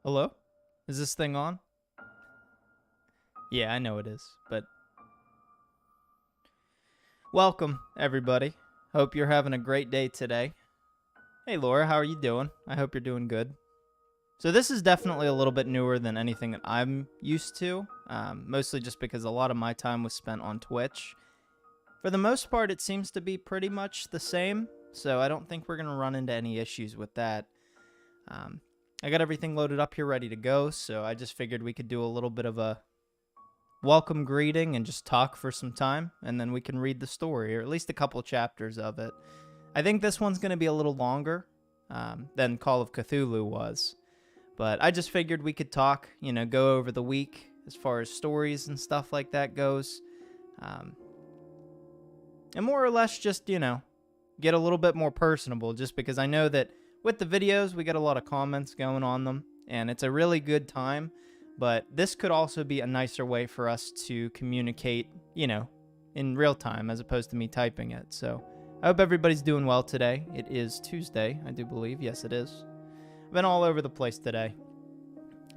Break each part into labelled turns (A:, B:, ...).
A: Hello? Is this thing on? Yeah, I know it is, but welcome, everybody. Hope you're having a great day today. Hey, Laura, how are you doing? I hope you're doing good. So this is definitely a little bit newer than anything that I'm used to, mostly just because a lot of my time was spent on Twitch. For the most part, it seems to be pretty much the same, so I don't think we're going to run into any issues with that. I got everything loaded up here ready to go, so I just figured we could do a little bit of a welcome greeting and just talk for some time, and then we can read the story, or at least a couple chapters of it. I think this one's going to be a little longer than Call of Cthulhu was, but I just figured we could talk, go over the week as far as stories and stuff like that goes, and more or less just, get a little bit more personable, just because I know that with the videos, we get a lot of comments going on them, and it's a really good time. But this could also be a nicer way for us to communicate, in real time as opposed to me typing it. So I hope everybody's doing well today. It is Tuesday, I do believe. Yes, it is. I've been all over the place today.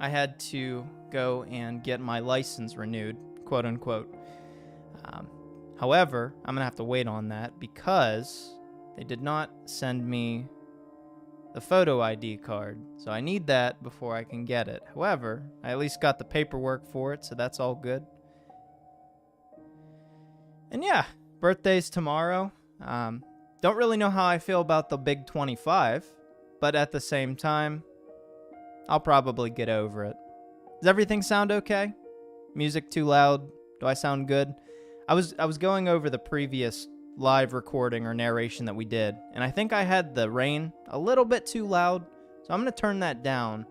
A: I had to go and get my license renewed, quote unquote. However, I'm going to have to wait on that because they did not send me the photo ID card, so I need that before I can get it. However, I at least got the paperwork for it, so that's all good. And yeah, birthday's tomorrow. Don't really know how I feel about the big 25, but at the same time, I'll probably get over it. Does everything sound okay? Music too loud? Do I sound good? I was going over the previous live recording or narration that we did, and I think I had the rain a little bit too loud, so I'm going to turn that down,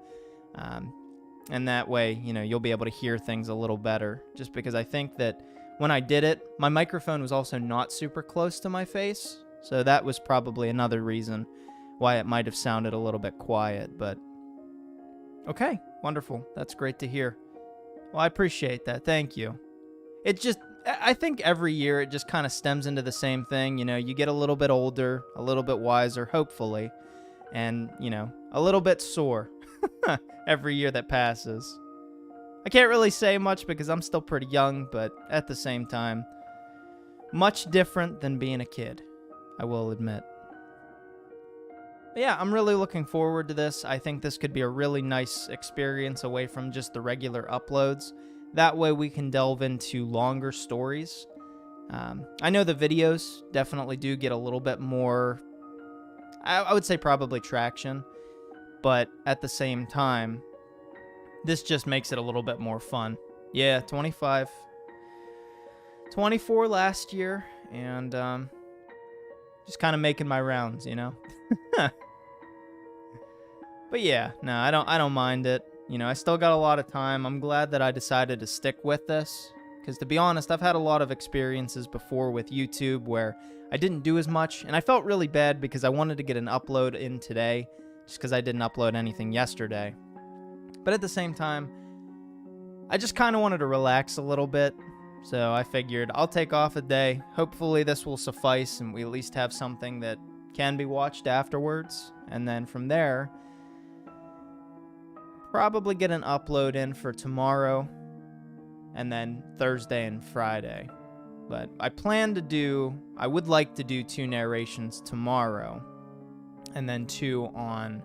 A: and that way, you'll be able to hear things a little better, just because I think that when I did it, my microphone was also not super close to my face, so that was probably another reason why it might have sounded a little bit quiet, but okay, wonderful, that's great to hear. Well, I appreciate that, thank you. I think every year it just kind of stems into the same thing. You get a little bit older, a little bit wiser, hopefully, and, a little bit sore every year that passes. I can't really say much because I'm still pretty young, but at the same time, much different than being a kid, I will admit. But yeah, I'm really looking forward to this. I think this could be a really nice experience away from just the regular uploads. That way we can delve into longer stories. I know the videos definitely do get a little bit more, I would say probably traction, but at the same time, this just makes it a little bit more fun. Yeah, 25. 24 last year, and just kind of making my rounds, But yeah, no, I don't mind it. I still got a lot of time. I'm glad that I decided to stick with this, because to be honest, I've had a lot of experiences before with YouTube where I didn't do as much, and I felt really bad because I wanted to get an upload in today, just because I didn't upload anything yesterday. But at the same time, I just kind of wanted to relax a little bit, so I figured I'll take off a day. Hopefully this will suffice, and we at least have something that can be watched afterwards, and then from there, probably get an upload in for tomorrow, and then Thursday and Friday. But I would like to do 2 narrations tomorrow, and then 2 on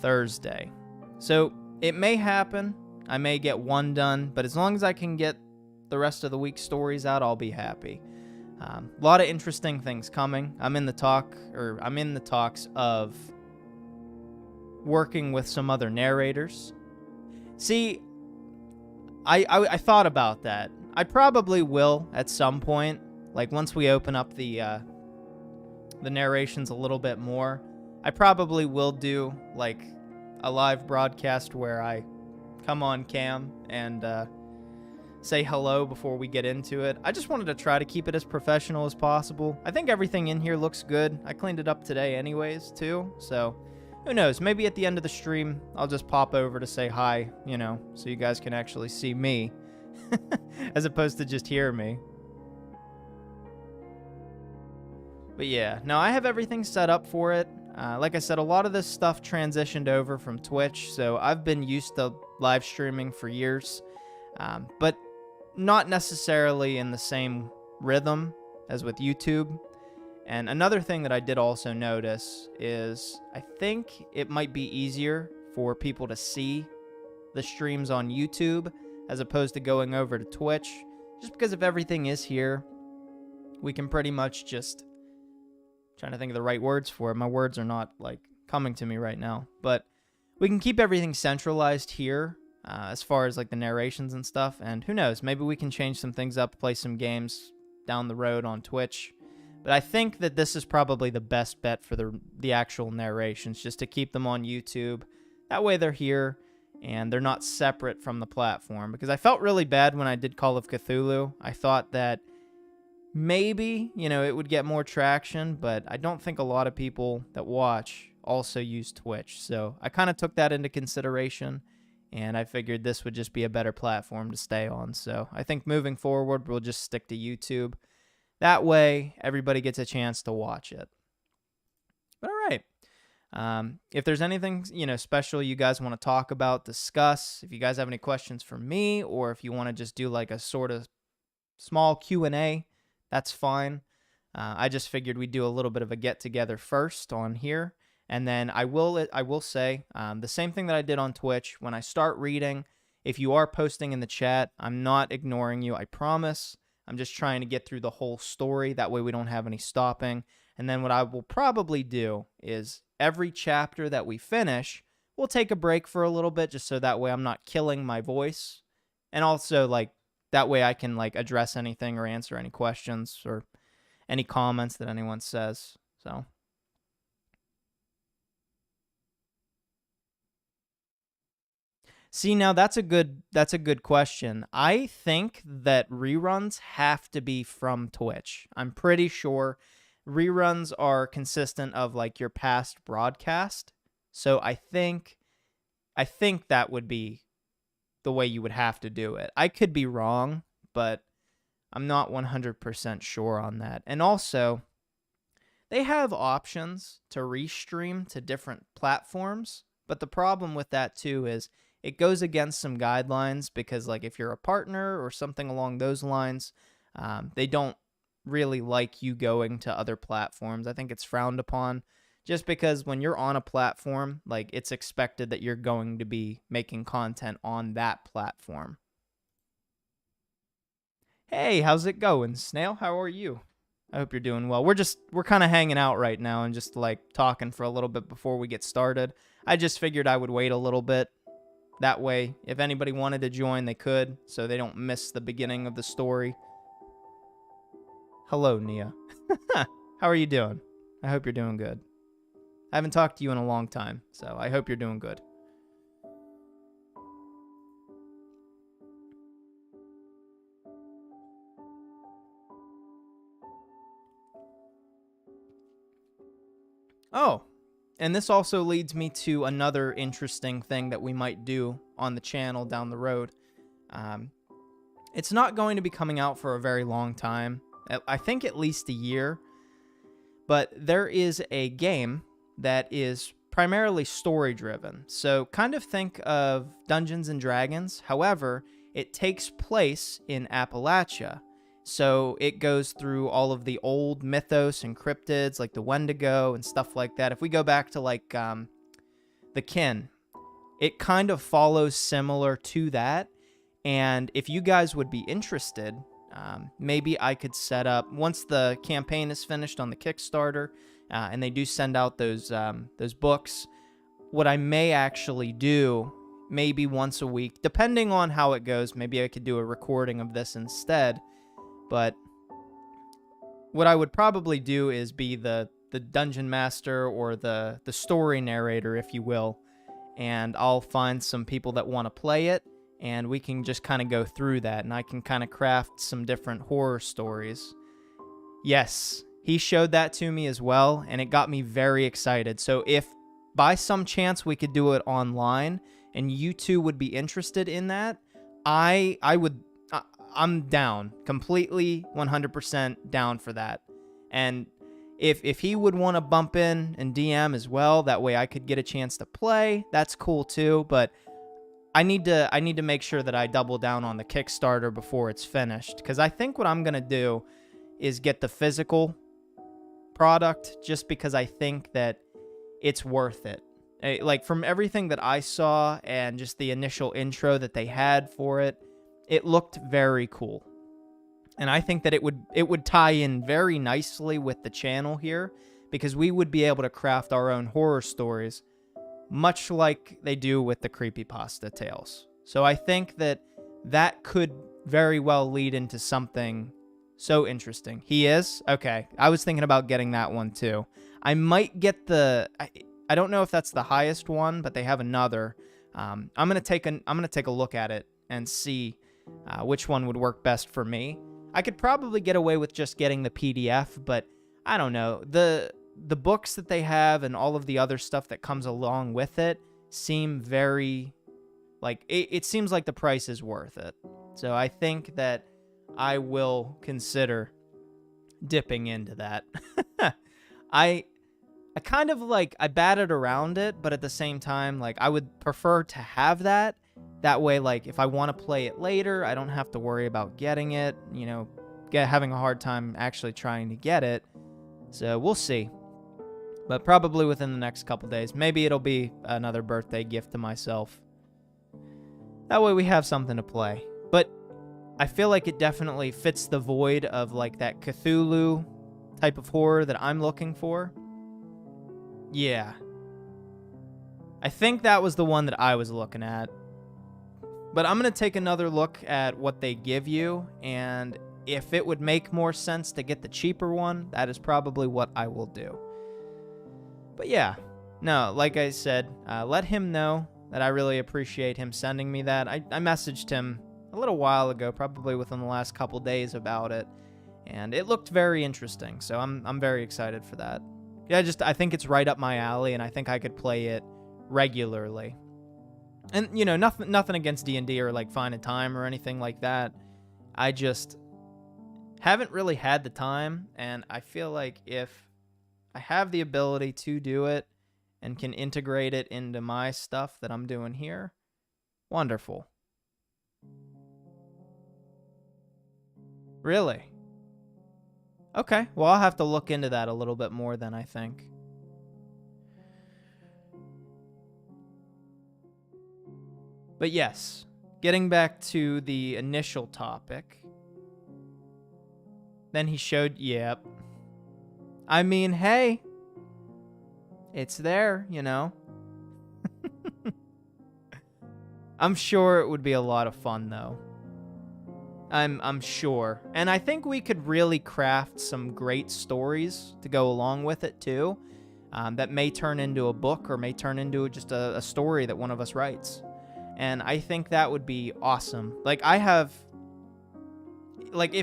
A: Thursday. So it may happen, I may get 1 done, but as long as I can get the rest of the week's stories out, I'll be happy. A lot of interesting things coming. I'm in the talks of working with some other narrators. See, I thought about that. I probably will at some point, like once we open up the narrations a little bit more. I probably will do like a live broadcast where I come on cam and say hello before we get into it. I just wanted to try to keep it as professional as possible. I think everything in here looks good. I cleaned it up today anyways too, so who knows, maybe at the end of the stream, I'll just pop over to say hi, so you guys can actually see me, as opposed to just hear me. But yeah, no, I have everything set up for it. Like I said, a lot of this stuff transitioned over from Twitch, so I've been used to live streaming for years, but not necessarily in the same rhythm as with YouTube. And another thing that I did also notice is I think it might be easier for people to see the streams on YouTube as opposed to going over to Twitch, just because if everything is here, we can pretty much just, trying to think of the right words for it. My words are not like coming to me right now, but we can keep everything centralized here as far as like the narrations and stuff. And who knows, maybe we can change some things up, play some games down the road on Twitch. But I think that this is probably the best bet for the actual narrations, just to keep them on YouTube. That way they're here and they're not separate from the platform. Because I felt really bad when I did Call of Cthulhu. I thought that maybe, it would get more traction, but I don't think a lot of people that watch also use Twitch. So I kind of took that into consideration, and I figured this would just be a better platform to stay on. So I think moving forward, we'll just stick to YouTube. That way, everybody gets a chance to watch it. But all right. If there's anything, special you guys want to talk about, discuss, if you guys have any questions for me, or if you want to just do like a sort of small Q&A, that's fine. I just figured we'd do a little bit of a get-together first on here. And then I will say the same thing that I did on Twitch. When I start reading, if you are posting in the chat, I'm not ignoring you, I promise. I'm just trying to get through the whole story. That way we don't have any stopping. And then what I will probably do is every chapter that we finish, we'll take a break for a little bit, just so that way I'm not killing my voice. And also, that way I can, address anything or answer any questions or any comments that anyone says. So. See, now that's a good question. I think that reruns have to be from Twitch. I'm pretty sure reruns are consistent of your past broadcast. So I think that would be the way you would have to do it. I could be wrong, but I'm not 100% sure on that. And also, they have options to restream to different platforms, but the problem with that too is it goes against some guidelines because, if you're a partner or something along those lines, they don't really like you going to other platforms. I think it's frowned upon just because when you're on a platform, it's expected that you're going to be making content on that platform. Hey, how's it going, Snail? How are you? I hope you're doing well. We're kind of hanging out right now and just talking for a little bit before we get started. I just figured I would wait a little bit. That way, if anybody wanted to join, they could, so they don't miss the beginning of the story. Hello, Nia. How are you doing? I hope you're doing good. I haven't talked to you in a long time, so I hope you're doing good. Oh. And this also leads me to another interesting thing that we might do on the channel down the road. It's not going to be coming out for a very long time. I think at least a year. But there is a game that is primarily story-driven. So kind of think of Dungeons and Dragons. However, it takes place in Appalachia. So it goes through all of the old mythos and cryptids, like the Wendigo and stuff like that. If we go back to the Kin, it kind of follows similar to that. And if you guys would be interested, maybe I could set up, once the campaign is finished on the Kickstarter, and they do send out those books, what I may actually do, maybe once a week, depending on how it goes, maybe I could do a recording of this instead. But what I would probably do is be the dungeon master or the story narrator, if you will, and I'll find some people that want to play it, and we can just kind of go through that, and I can kind of craft some different horror stories. Yes, he showed that to me as well, and it got me very excited. So if by some chance we could do it online, and you two would be interested in that, I'm down, completely 100% down for that. And if he would want to bump in and DM as well, that way I could get a chance to play, that's cool too. But I need to make sure that I double down on the Kickstarter before it's finished, because I think what I'm gonna do is get the physical product, just because I think that it's worth it. Like, from everything that I saw and just the initial intro that they had for it, it looked very cool. And I think that it would tie in very nicely with the channel here, because we would be able to craft our own horror stories, much like they do with the Creepypasta tales. So I think that could very well lead into something so interesting. He is? Okay. I was thinking about getting that one too. I might get I don't know if that's the highest one, but they have another. I'm gonna take a look at it and see which one would work best for me. I could probably get away with just getting the PDF, but I don't know. The books that they have and all of the other stuff that comes along with it seem very, like, it seems like the price is worth it. So I think that I will consider dipping into that. I kind of, like, I batted around it, but at the same time, like, I would prefer to have that. That way, like, if I want to play it later, I don't have to worry about getting it, having a hard time actually trying to get it. So we'll see. But probably within the next couple days. Maybe it'll be another birthday gift to myself. That way we have something to play. But I feel like it definitely fits the void of, like, that Cthulhu type of horror that I'm looking for. Yeah. I think that was the one that I was looking at. But I'm going to take another look at what they give you, and if it would make more sense to get the cheaper one, that is probably what I will do. But yeah, no, like I said, let him know that I really appreciate him sending me that. I messaged him a little while ago, probably within the last couple days, about it, and it looked very interesting, so I'm very excited for that. Yeah, I think it's right up my alley, and I think I could play it regularly. And, nothing against D&D or, like, Find a Time or anything like that. I just haven't really had the time, and I feel like if I have the ability to do it and can integrate it into my stuff that I'm doing here, wonderful. Really? Okay, well, I'll have to look into that a little bit more then, I think. But yes, getting back to the initial topic. Then he showed, yep. I mean, hey, it's there, I'm sure it would be a lot of fun, though. I'm sure. And I think we could really craft some great stories to go along with it, too. That may turn into a book or may turn into just a story that one of us writes. And I think that would be awesome. Like, if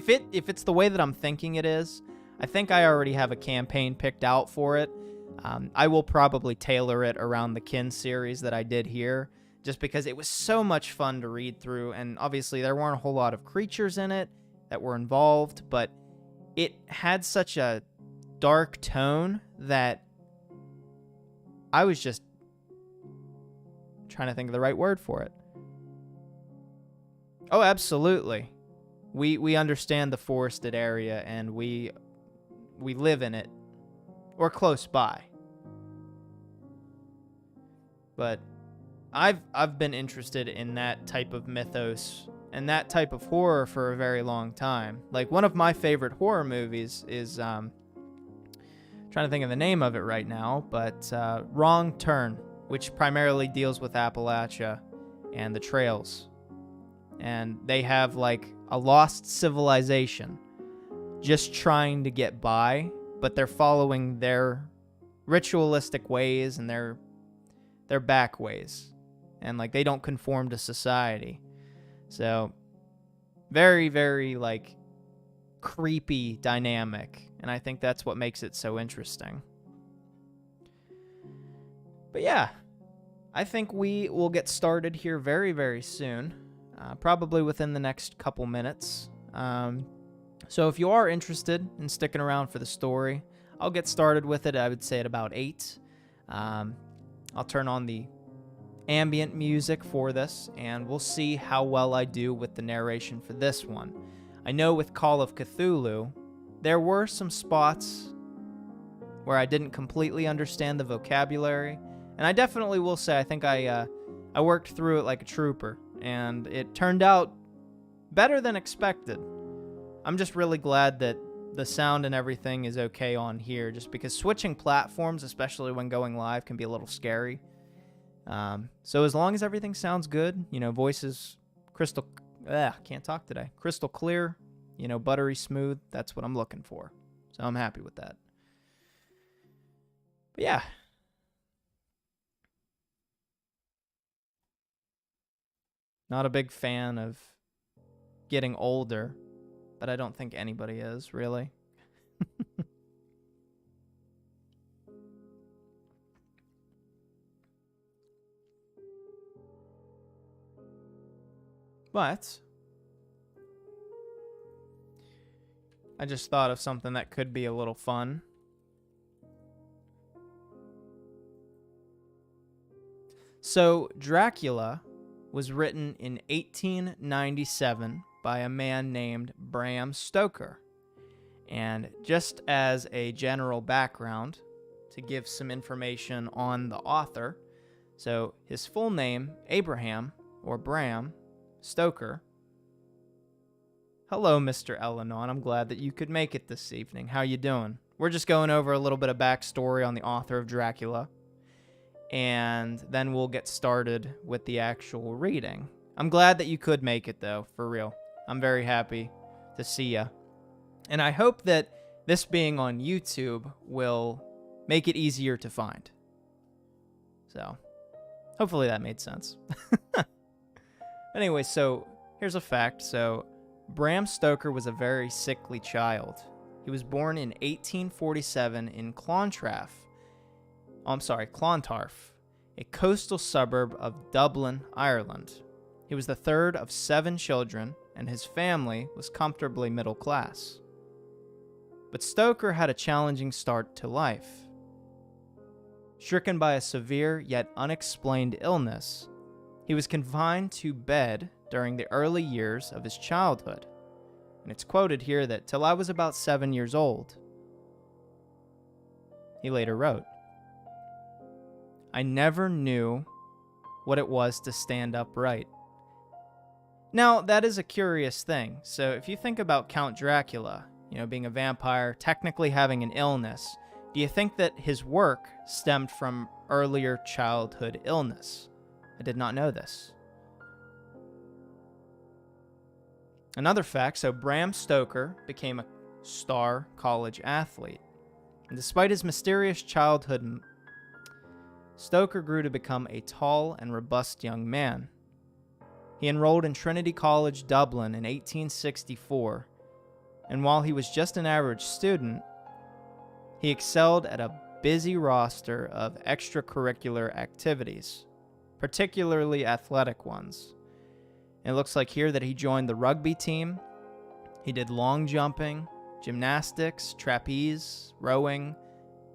A: it's the way that I'm thinking it is, I think I already have a campaign picked out for it. I will probably tailor it around the Kin series that I did here, just because it was so much fun to read through, and obviously there weren't a whole lot of creatures in it that were involved, but it had such a dark tone that I was just trying to think of the right word for it. Oh, absolutely. We understand the forested area, and we live in it, or close by. But I've been interested in that type of mythos and that type of horror for a very long time. Like, one of my favorite horror movies is trying to think of the name of it right now, but Wrong Turn, which primarily deals with Appalachia and the trails. And they have, like, a lost civilization just trying to get by, but they're following their ritualistic ways and their back ways. And, like, they don't conform to society. So, very, very, like, creepy dynamic. And I think that's what makes it so interesting. But yeah, I think we will get started here very, very soon. Probably within the next couple minutes. So if you are interested in sticking around for the story, I'll get started with it, I would say, at about 8. I'll turn on the ambient music for this, and we'll see how well I do with the narration for this one. I know with Call of Cthulhu, there were some spots where I didn't completely understand the vocabulary, and I definitely will say I think I worked through it like a trooper, and it turned out better than expected. I'm just really glad that the sound and everything is okay on here, just because switching platforms, especially when going live, can be a little scary. So as long as everything sounds good, voices can't talk today. Crystal clear, buttery smooth, that's what I'm looking for. So I'm happy with that. But yeah. Not a big fan of getting older, but I don't think anybody is, really. But I just thought of something that could be a little fun. So, Dracula was written in 1897 by a man named Bram Stoker. And just as a general background, to give some information on the author, so his full name, Abraham, or Bram Stoker. Hello, Mr. Elenon. I'm glad that you could make it this evening. How you doing? We're just going over a little bit of backstory on the author of Dracula, and then we'll get started with the actual reading. I'm glad that you could make it, though, for real. I'm very happy to see ya. And I hope that this being on YouTube will make it easier to find. So, hopefully that made sense. Anyway, so here's a fact. So, Bram Stoker was a very sickly child. He was born in 1847 in Clontarf, a coastal suburb of Dublin, Ireland. He was the third of 7 children, and his family was comfortably middle class. But Stoker had a challenging start to life. Stricken by a severe yet unexplained illness, he was confined to bed during the early years of his childhood. And it's quoted here that till I was about 7 years old. He later wrote, I never knew what it was to stand upright. Now, that is a curious thing. So if you think about Count Dracula, being a vampire, technically having an illness, do you think that his work stemmed from earlier childhood illness? I did not know this. Another fact, so Bram Stoker became a star college athlete. And despite his mysterious childhood, Stoker grew to become a tall and robust young man. He enrolled in Trinity College, Dublin in 1864, and while he was just an average student, he excelled at a busy roster of extracurricular activities, particularly athletic ones. It looks like here that he joined the rugby team. He did long jumping, gymnastics, trapeze, rowing,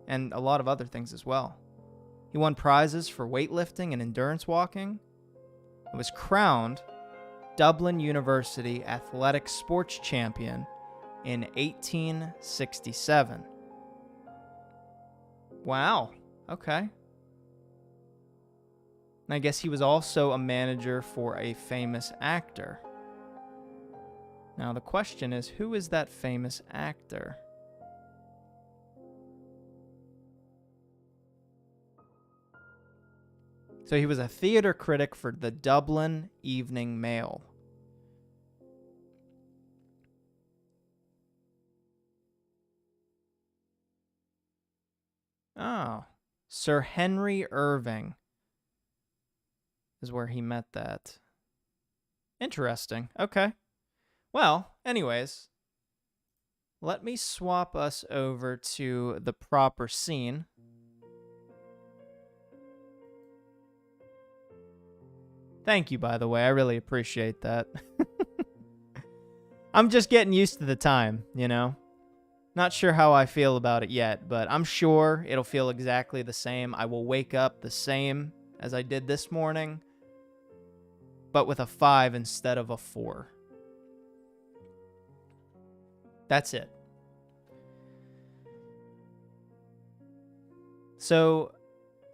A: and a lot of other things as well. He won prizes for weightlifting and endurance walking. He was crowned Dublin University Athletic Sports Champion in 1867. Wow. Okay. And I guess he was also a manager for a famous actor. Now the question is, who is that famous actor? So he was a theater critic for the Dublin Evening Mail. Oh, Sir Henry Irving is where he met that. Interesting. Okay. Well, anyways, let me swap us over to the proper scene. Thank you, by the way. I really appreciate that. I'm just getting used to the time, you know? Not sure how I feel about it yet, but I'm sure it'll feel exactly the same. I will wake up the same as I did this morning, but with a 5 instead of a 4. That's it. So,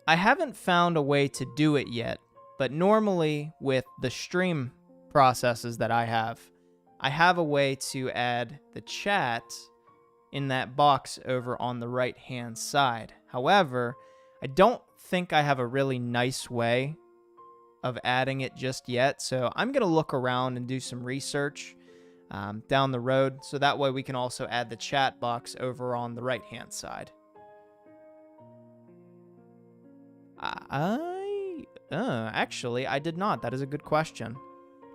A: I haven't found a way to do it yet, but normally with the stream processes that I have a way to add the chat in that box over on the right-hand side. However, I don't think I have a really nice way of adding it just yet, so I'm going to look around and do some research down the road, so that way we can also add the chat box over on the right-hand side. Actually, I did not. That is a good question.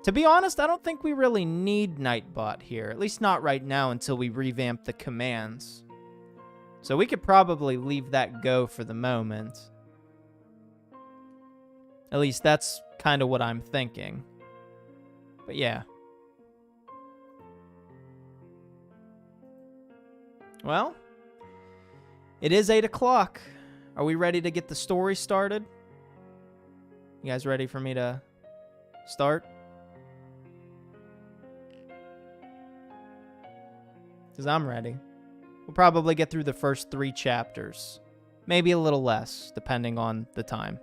A: To be honest, I don't think we really need Nightbot here, at least not right now until we revamp the commands. So we could probably leave that go for the moment. At least that's kind of what I'm thinking. But yeah. Well, it is 8 o'clock. Are we ready to get the story started? You guys ready for me to start? Because I'm ready. We'll probably get through the first 3 chapters. Maybe a little less, depending on the time.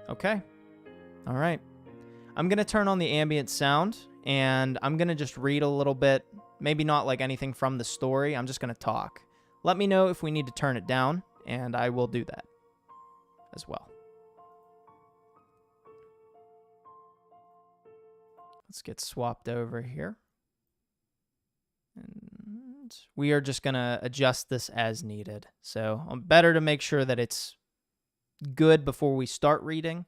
A: Okay. All right. I'm going to turn on the ambient sound, and I'm going to just read a little bit. Maybe not like anything from the story. I'm just going to talk. Let me know if we need to turn it down, and I will do that as well. Let's get swapped over here. And we are just going to adjust this as needed. So better to make sure that it's good before we start reading,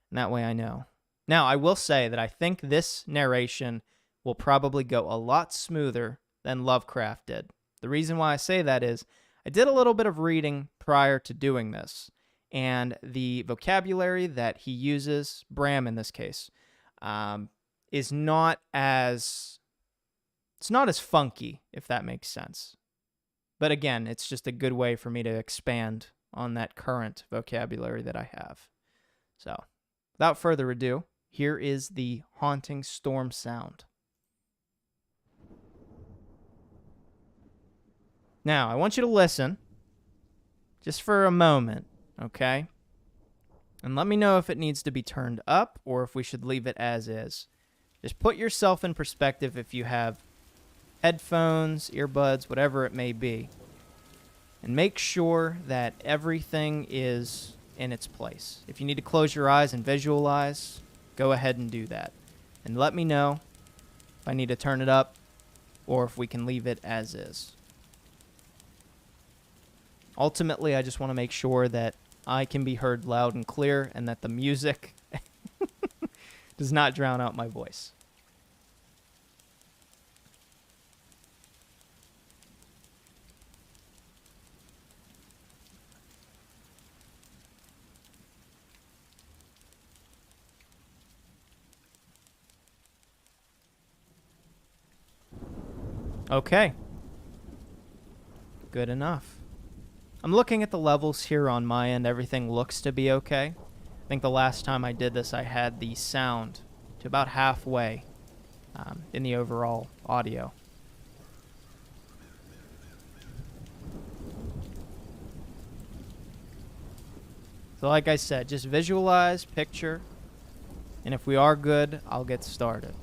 A: and that way I know. Now, I will say that I think this narration will probably go a lot smoother than Lovecraft did. The reason why I say that is I did a little bit of reading prior to doing this, and the vocabulary that he uses, Bram in this case, is not as... It's not as funky, if that makes sense. But again, it's just a good way for me to expand on that current vocabulary that I have. So, without further ado, here is the haunting storm sound. Now, I want you to listen, just for a moment, okay? And let me know if it needs to be turned up or if we should leave it as is. Just put yourself in perspective if you have headphones, earbuds, whatever it may be. And make sure that everything is in its place. If you need to close your eyes and visualize, go ahead and do that. And let me know if I need to turn it up or if we can leave it as is. Ultimately, I just want to make sure that I can be heard loud and clear and that the music does not drown out my voice. Okay. Good enough. I'm looking at the levels here on my end. Everything looks to be okay. I think the last time I did this, I had the sound to about halfway in the overall audio. So like I said, just visualize, picture, and if we are good, I'll get started.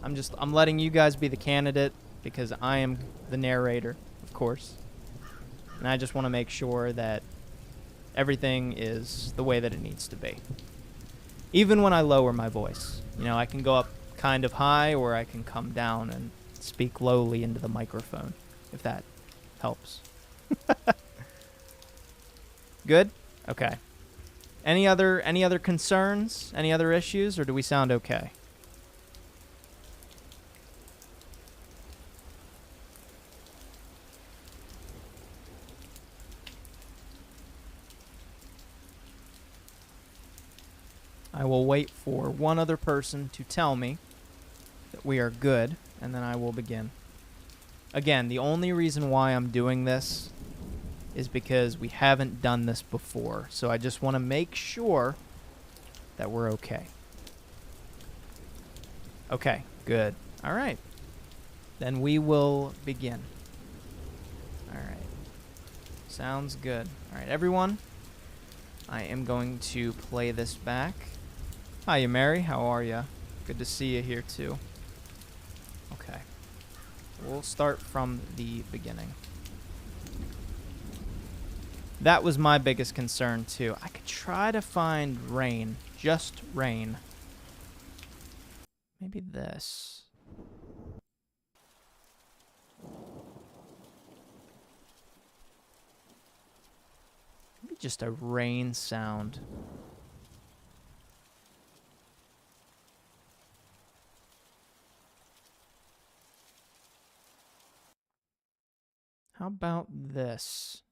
A: I'm letting you guys be the candidate because I am the narrator, of course. And I just want to make sure that everything is the way that it needs to be. Even when I lower my voice. You know, I can go up kind of high or I can come down and speak lowly into the microphone, if that helps. Good? Okay. Any other concerns? Any other issues? Or do we sound okay? I will wait for one other person to tell me that we are good, and then I will begin. Again, the only reason why I'm doing this is because we haven't done this before. So I just want to make sure that we're okay. Okay, good. All right. Then we will begin. All right. Sounds good. All right, everyone. I am going to play this back. Hiya, Mary. How are ya? Good to see you here, too. Okay. We'll start from the beginning. That was my biggest concern, too. I could try to find rain. Just rain. Maybe this. Maybe just a rain sound. How about this?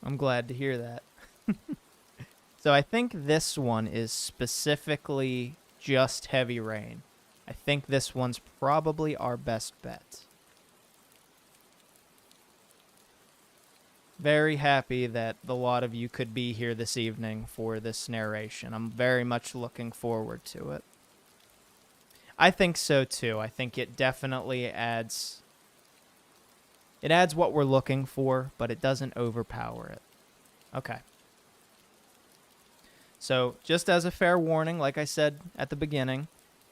A: I'm glad to hear that. So I think this one is specifically just heavy rain. I think this one's probably our best bet. Very happy that a lot of you could be here this evening for this narration. I'm very much looking forward to it. I think so too. I think it definitely adds what we're looking for, but it doesn't overpower it. Okay. So, just as a fair warning, like I said at the beginning,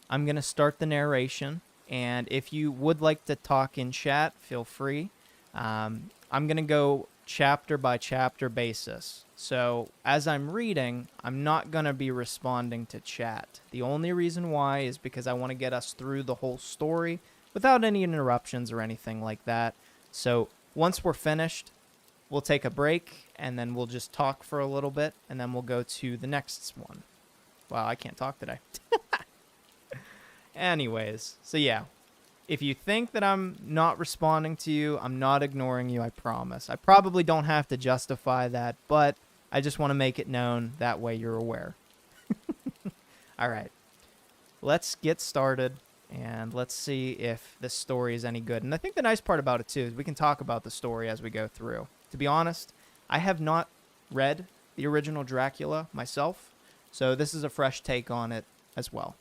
A: I'm going to start the narration, and if you would like to talk in chat, feel free. I'm going to go chapter by chapter basis. So, as I'm reading, I'm not going to be responding to chat. The only reason why is because I want to get us through the whole story without any interruptions or anything like that. So, once we're finished, we'll take a break, and then we'll just talk for a little bit, and then we'll go to the next one. Wow, I can't talk today. Anyways, so yeah. If you think that I'm not responding to you, I'm not ignoring you, I promise. I probably don't have to justify that, but I just want to make it known. That way you're aware. All right. Let's get started, and let's see if this story is any good. And I think the nice part about it, too, is we can talk about the story as we go through. To be honest, I have not read the original Dracula myself, so this is a fresh take on it as well.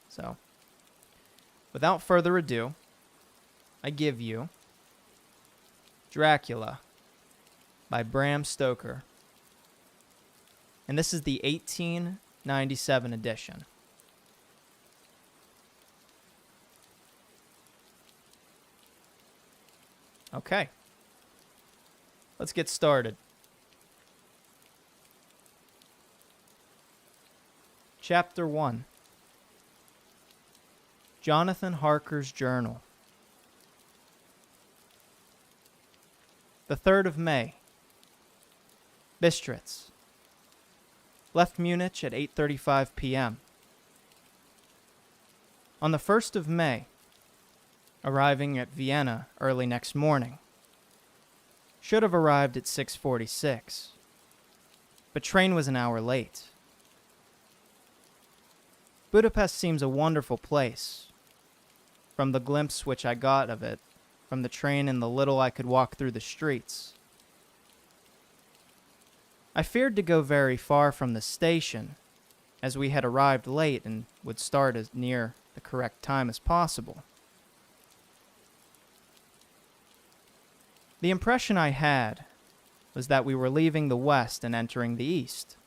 A: So, without further ado, I give you Dracula by Bram Stoker. And this is the 1897 edition. Okay. Let's get started. Chapter 1. Jonathan Harker's Journal. The 3rd of May. Bistritz. Left Munich at 8:35 p.m. On the 1st of May, arriving at Vienna early next morning. Should have arrived at 6:46, but train was an hour late. Budapest seems a wonderful place. From the glimpse which I got of it, from the train and the little I could walk through the streets. I feared to go very far from the station, as we had arrived late and would start as near the correct time as possible. The impression I had was that we were leaving the west and entering the east.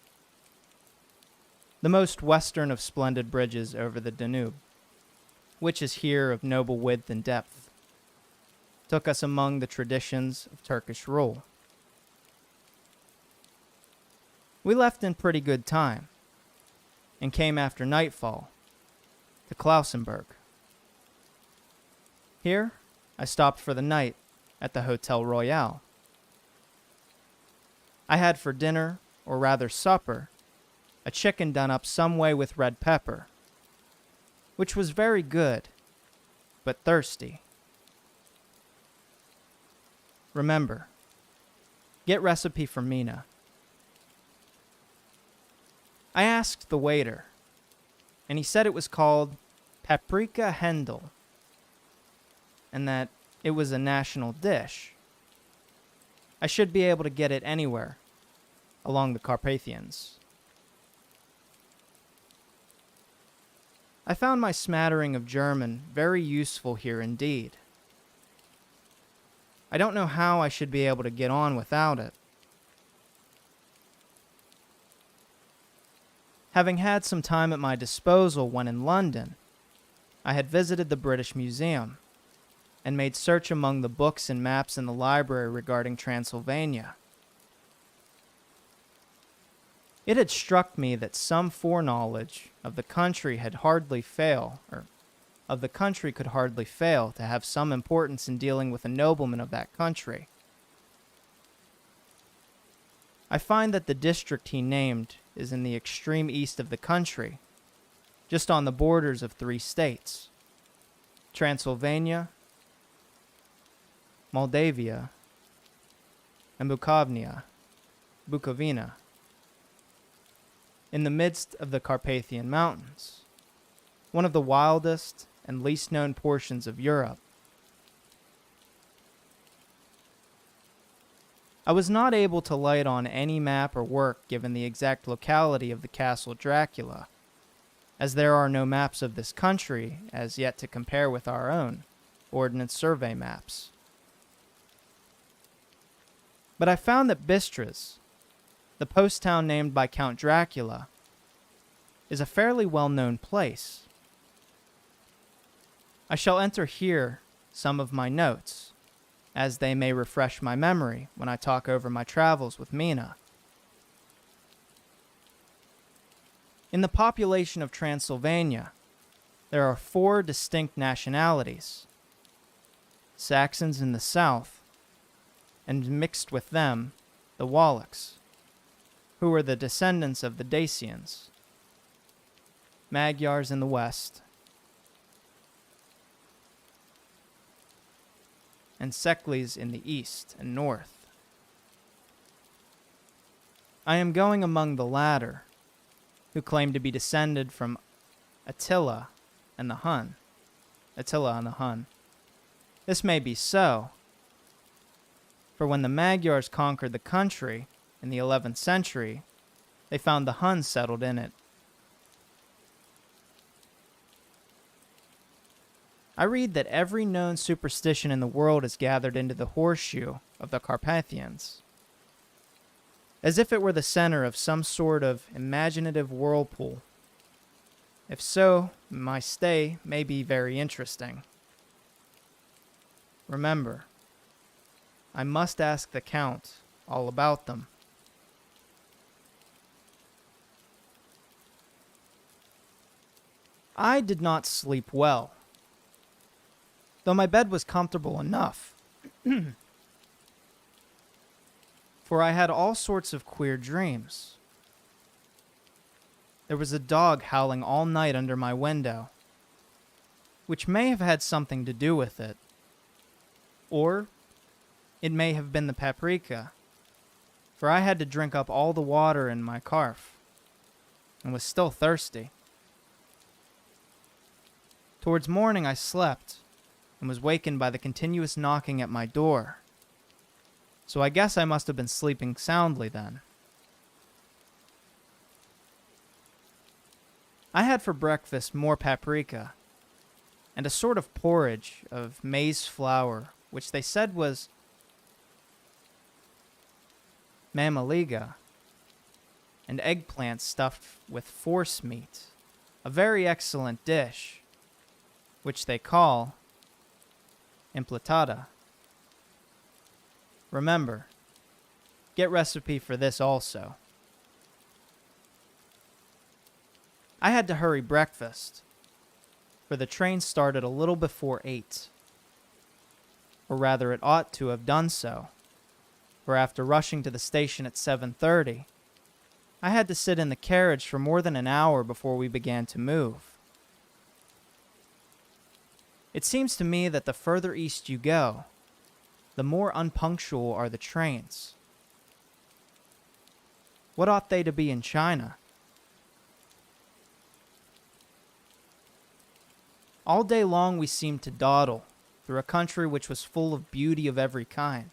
A: The most western of splendid bridges over the Danube, which is here of noble width and depth, took us among the traditions of Turkish rule. We left in pretty good time, and came after nightfall to Klausenburg. Here, I stopped for the night at the Hotel Royal. I had for dinner, or rather supper, a chicken done up some way with red pepper, which was very good, but thirsty. Remember, Get recipe for Mina. I asked the waiter, and he said it was called paprika hendel, and that it was a national dish. I should be able to get it anywhere along the Carpathians. I found my smattering of German very useful here indeed. I don't know how I should be able to get on without it. Having had some time at my disposal when in London, I had visited the British Museum and made search among the books and maps in the library regarding Transylvania. It had struck me that some foreknowledge of the country could hardly fail to have some importance in dealing with a nobleman of that country. I find that the district he named is in the extreme east of the country, just on the borders of 3 states, Transylvania, Moldavia, and Bukovina, in the midst of the Carpathian Mountains, one of the wildest and least known portions of Europe. I was not able to light on any map or work given the exact locality of the castle Dracula, as there are no maps of this country as yet to compare with our own Ordnance Survey maps. But I found that Bistritz, the post town named by Count Dracula, is a fairly well-known place. I shall enter here some of my notes, as they may refresh my memory when I talk over my travels with Mina. In the population of Transylvania, there are 4 distinct nationalities: Saxons in the south, and mixed with them, the Wallachs, who are the descendants of the Dacians, Magyars in the west, and Sekles in the east and north. I am going among the latter, who claim to be descended from Attila and the Hun. This may be so, for when the Magyars conquered the country in the 11th century, they found the Huns settled in it. I read that every known superstition in the world is gathered into the horseshoe of the Carpathians, as if it were the center of some sort of imaginative whirlpool. If so, my stay may be very interesting. Remember, I must ask the Count all about them. I did not sleep well, though my bed was comfortable enough, for I had all sorts of queer dreams. There was a dog howling all night under my window, which may have had something to do with it, or it may have been the paprika, for I had to drink up all the water in my carf, and was still thirsty. Towards morning I slept, and was wakened by the continuous knocking at my door, so I guess I must have been sleeping soundly then. I had for breakfast more paprika, and a sort of porridge of maize flour, which they said was mamaliga, and eggplant stuffed with force meat, a very excellent dish, which they call impletada. Remember, get recipe for this also. I had to hurry breakfast, for the train started a little before 8. Or rather, it ought to have done so, for after rushing to the station at 7:30, I had to sit in the carriage for more than an hour before we began to move. It seems to me that the further east you go, the more unpunctual are the trains, What ought they to be in China? All day long we seemed to dawdle through a country which was full of beauty of every kind.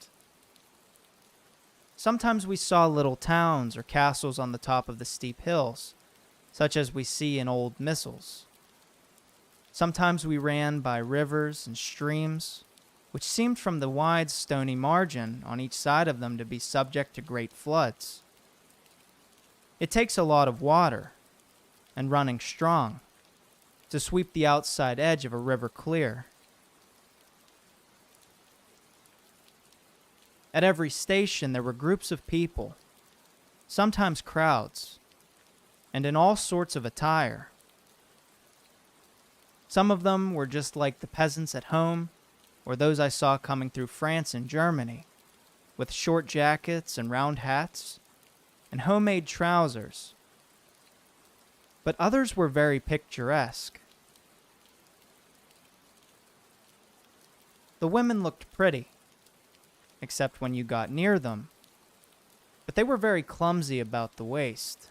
A: Sometimes we saw little towns or castles on the top of the steep hills, such as we see in old missals. Sometimes we ran by rivers and streams, which seemed from the wide stony margin on each side of them to be subject to great floods. It takes a lot of water, and running strong, to sweep the outside edge of a river clear. At every station there were groups of people, sometimes crowds, and in all sorts of attire. Some of them were just like the peasants at home, or those I saw coming through France and Germany, with short jackets and round hats, and homemade trousers. But others were very picturesque. The women looked pretty, except when you got near them, but they were very clumsy about the waist.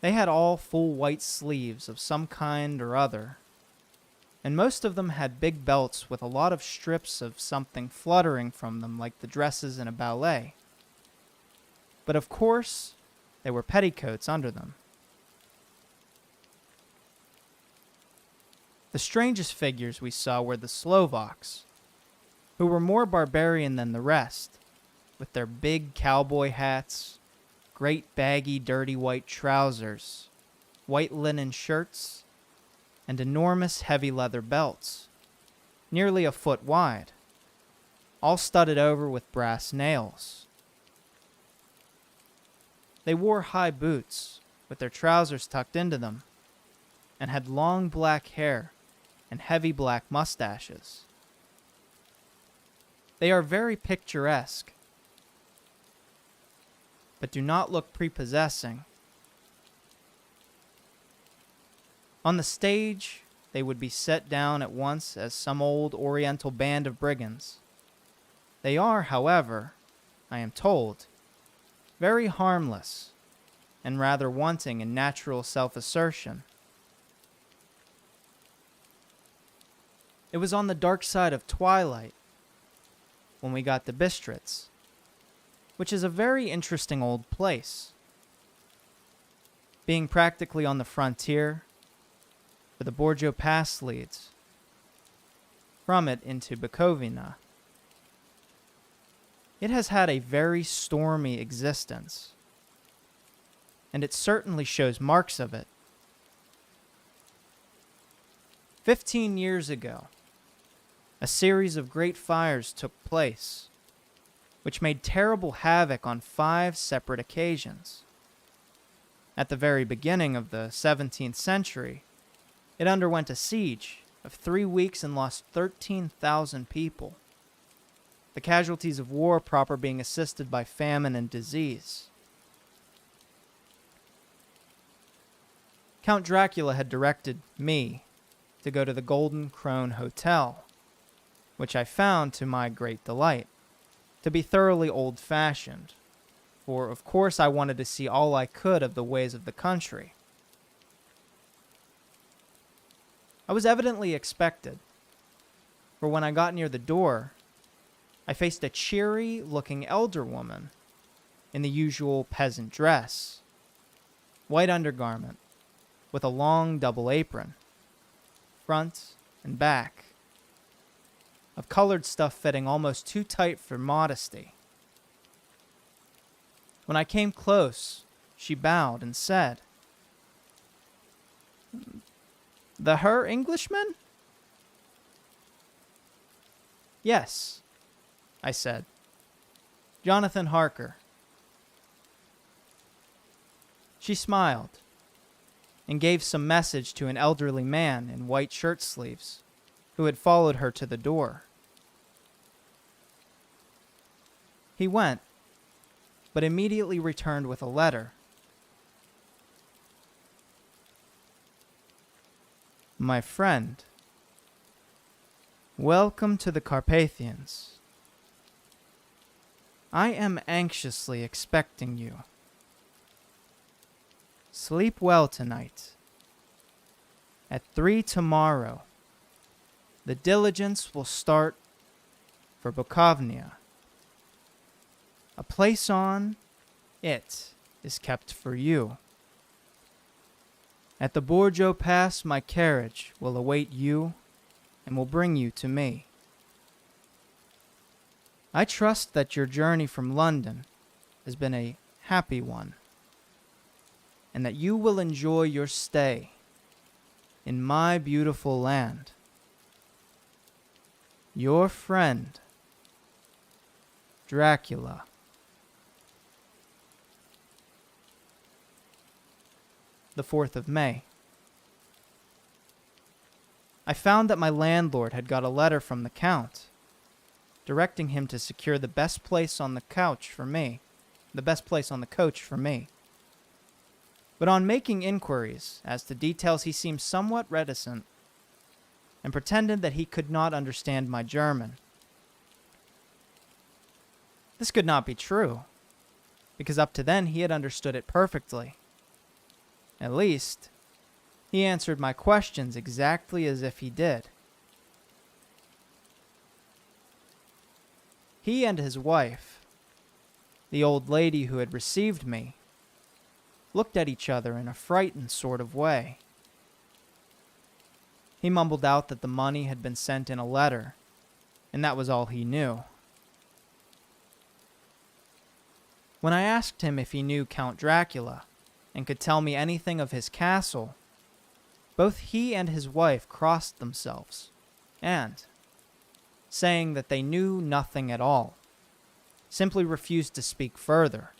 A: They had all full white sleeves of some kind or other, and most of them had big belts with a lot of strips of something fluttering from them like the dresses in a ballet. But of course, there were petticoats under them. The strangest figures we saw were the Slovaks, who were more barbarian than the rest, with their big cowboy hats, great baggy dirty white trousers, white linen shirts, and enormous heavy leather belts, nearly a foot wide, all studded over with brass nails. They wore high boots, with their trousers tucked into them, and had long black hair and heavy black mustaches. They are very picturesque, but do not look prepossessing. On the stage, they would be set down at once as some old oriental band of brigands. They are, however, I am told, very harmless and rather wanting in natural self-assertion. It was on the dark side of twilight when we got to Bistritz, which is a very interesting old place. Being practically on the frontier, where the Borjo Pass leads, from it into Bukovina. It has had a very stormy existence, and it certainly shows marks of it. 15 years ago, a series of great fires took place, which made terrible havoc on 5 separate occasions. At the very beginning of the 17th century, it underwent a siege of 3 weeks and lost 13,000 people, the casualties of war proper being assisted by famine and disease. Count Dracula had directed me to go to the Golden Crone Hotel, which I found, to my great delight, to be thoroughly old-fashioned, for of course I wanted to see all I could of the ways of the country. I was evidently expected, for when I got near the door, I faced a cheery-looking elder woman in the usual peasant dress, white undergarment, with a long double apron, front and back, of colored stuff fitting almost too tight for modesty. When I came close, she bowed and said, "The Herr Englishman?" "Yes," I said. "Jonathan Harker." She smiled and gave some message to an elderly man in white shirt sleeves who had followed her to the door. He went, but immediately returned with a letter. "My friend, welcome to the Carpathians. I am anxiously expecting you. Sleep well tonight. At 3 tomorrow, the diligence will start for Bukovnia. A place on it is kept for you. At the Borjo Pass, my carriage will await you and will bring you to me. I trust that your journey from London has been a happy one, and that you will enjoy your stay in my beautiful land. Your friend, Dracula. The 4th of May. I found that my landlord had got a letter from the Count, directing him to secure the best place on the coach for me. But on making inquiries as to details, he seemed somewhat reticent and pretended that he could not understand my German. This could not be true, because up to then he had understood it perfectly. At least, he answered my questions exactly as if he did. He and his wife, the old lady who had received me, looked at each other in a frightened sort of way. He mumbled out that the money had been sent in a letter, and that was all he knew. When I asked him if he knew Count Dracula and could tell me anything of his castle, both he and his wife crossed themselves, and, saying that they knew nothing at all, simply refused to speak further.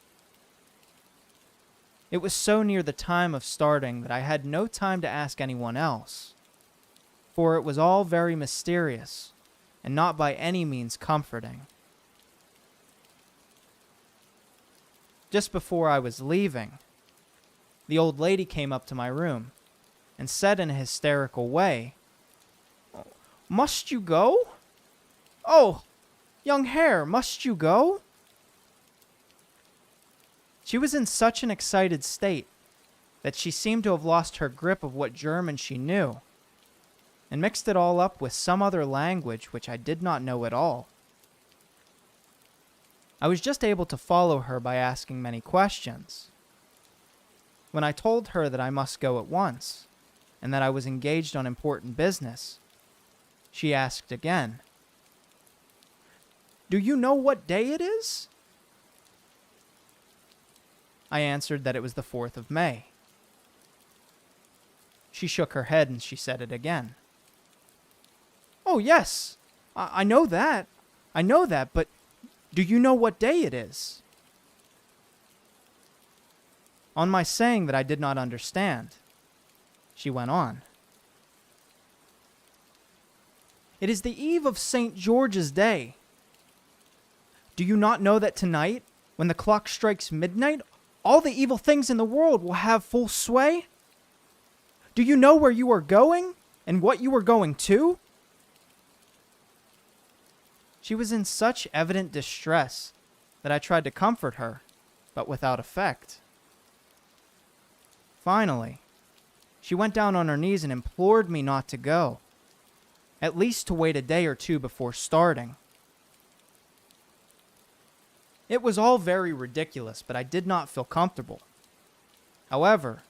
A: It was so near the time of starting that I had no time to ask anyone else, for it was all very mysterious and not by any means comforting. Just before I was leaving, the old lady came up to my room and said in a hysterical way, "Must you go? Oh, young hare, must you go?" She was in such an excited state that she seemed to have lost her grip of what German she knew, and mixed it all up with some other language which I did not know at all. I was just able to follow her by asking many questions. When I told her that I must go at once, and that I was engaged on important business, she asked again, "Do you know what day it is?" I answered that it was the 4th of May. She shook her head and she said it again. "Oh, yes, I know that. But do you know what day it is?" On my saying that I did not understand, she went on. "It is the eve of St. George's Day. Do you not know that tonight, when the clock strikes midnight, all the evil things in the world will have full sway? Do you know where you are going and what you are going to?" She was in such evident distress that I tried to comfort her, but without effect. Finally, she went down on her knees and implored me not to go, at least to wait a day or two before starting. It was all very ridiculous, but I did not feel comfortable. However,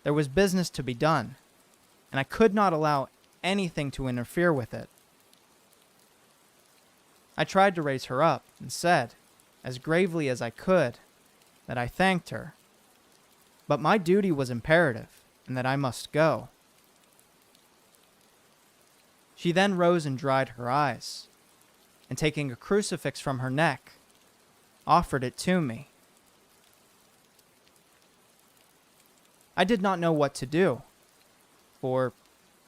A: there was business to be done, and I could not allow anything to interfere with it. I tried to raise her up and said, as gravely as I could, that I thanked her, but my duty was imperative and that I must go. She then rose and dried her eyes, and taking a crucifix from her neck, offered it to me. I did not know what to do, for,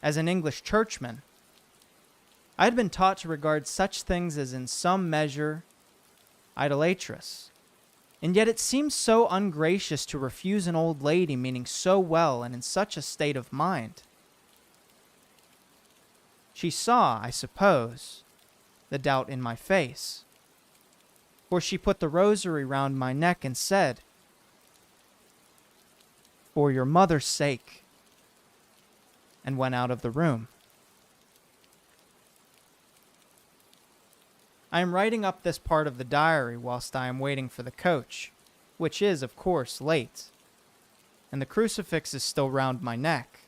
A: as an English churchman, I had been taught to regard such things as in some measure idolatrous, and yet it seemed so ungracious to refuse an old lady meaning so well and in such a state of mind. She saw, I suppose, the doubt in my face, for she put the rosary round my neck and said, "For your mother's sake," and went out of the room. I am writing up this part of the diary whilst I am waiting for the coach, which is, of course, late, and the crucifix is still round my neck.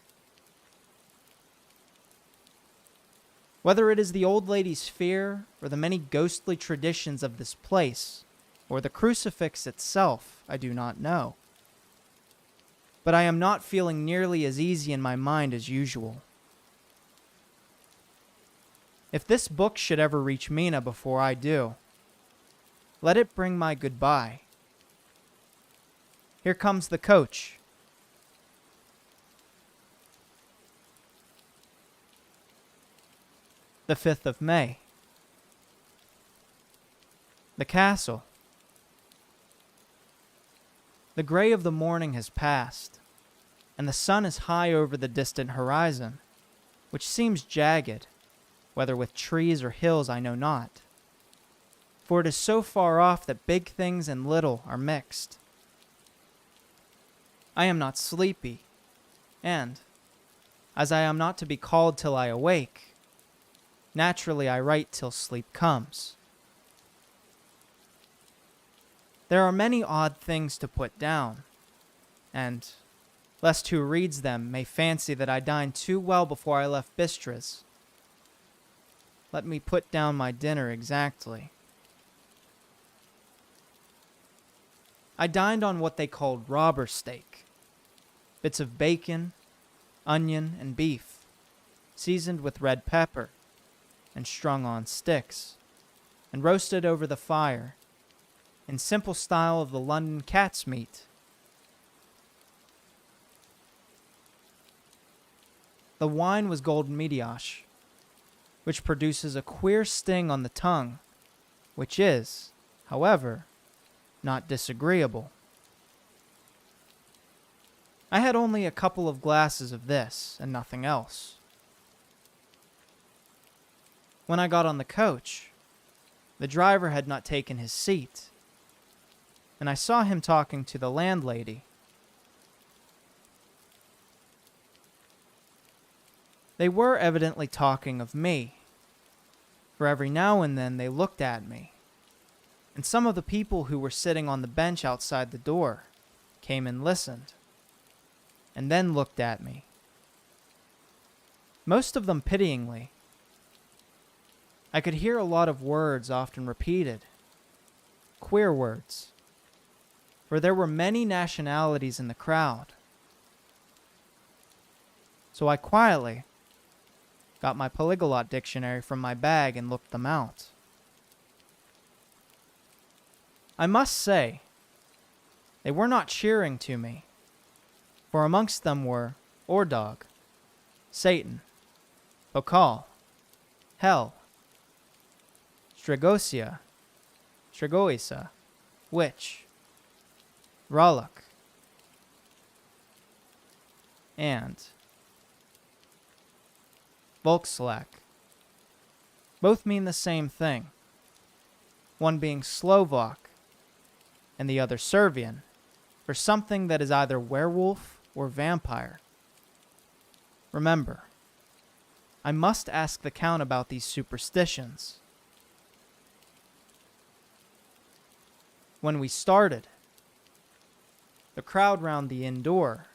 A: Whether it is the old lady's fear, or the many ghostly traditions of this place, or the crucifix itself, I do not know. But I am not feeling nearly as easy in my mind as usual. If this book should ever reach Mina before I do, let it bring my goodbye. Here comes the coach. The 5th of May. The castle. The gray of the morning has passed, and the sun is high over the distant horizon, which seems jagged, whether with trees or hills I know not, for it is so far off that big things and little are mixed. I am not sleepy, and, as I am not to be called till I awake, naturally I write till sleep comes. There are many odd things to put down, and, lest who reads them may fancy that I dined too well before I left Bistra's, let me put down my dinner exactly. I dined on what they called robber steak, bits of bacon, onion, and beef, seasoned with red pepper, and strung on sticks, and roasted over the fire, in simple style of the London cat's meat. The wine was golden mediash, which produces a queer sting on the tongue, which is, however, not disagreeable. I had only a couple of glasses of this, and nothing else. When I got on the coach, the driver had not taken his seat, and I saw him talking to the landlady. They were evidently talking of me, for every now and then they looked at me, and some of the people who were sitting on the bench outside the door came and listened, and then looked at me. Most of them pityingly. I could hear a lot of words often repeated, queer words, for there were many nationalities in the crowd. So I quietly got my polyglot dictionary from my bag and looked them out. I must say, they were not cheering to me, for amongst them were Ordog, Satan, Bokal, Hell, Stregosia, Stregoisa, Witch, Rallock, and Volkslag. Both mean the same thing, one being Slovak and the other Servian, for something that is either werewolf or vampire. Remember, I must ask the Count about these superstitions. When we started, the crowd round the inn door,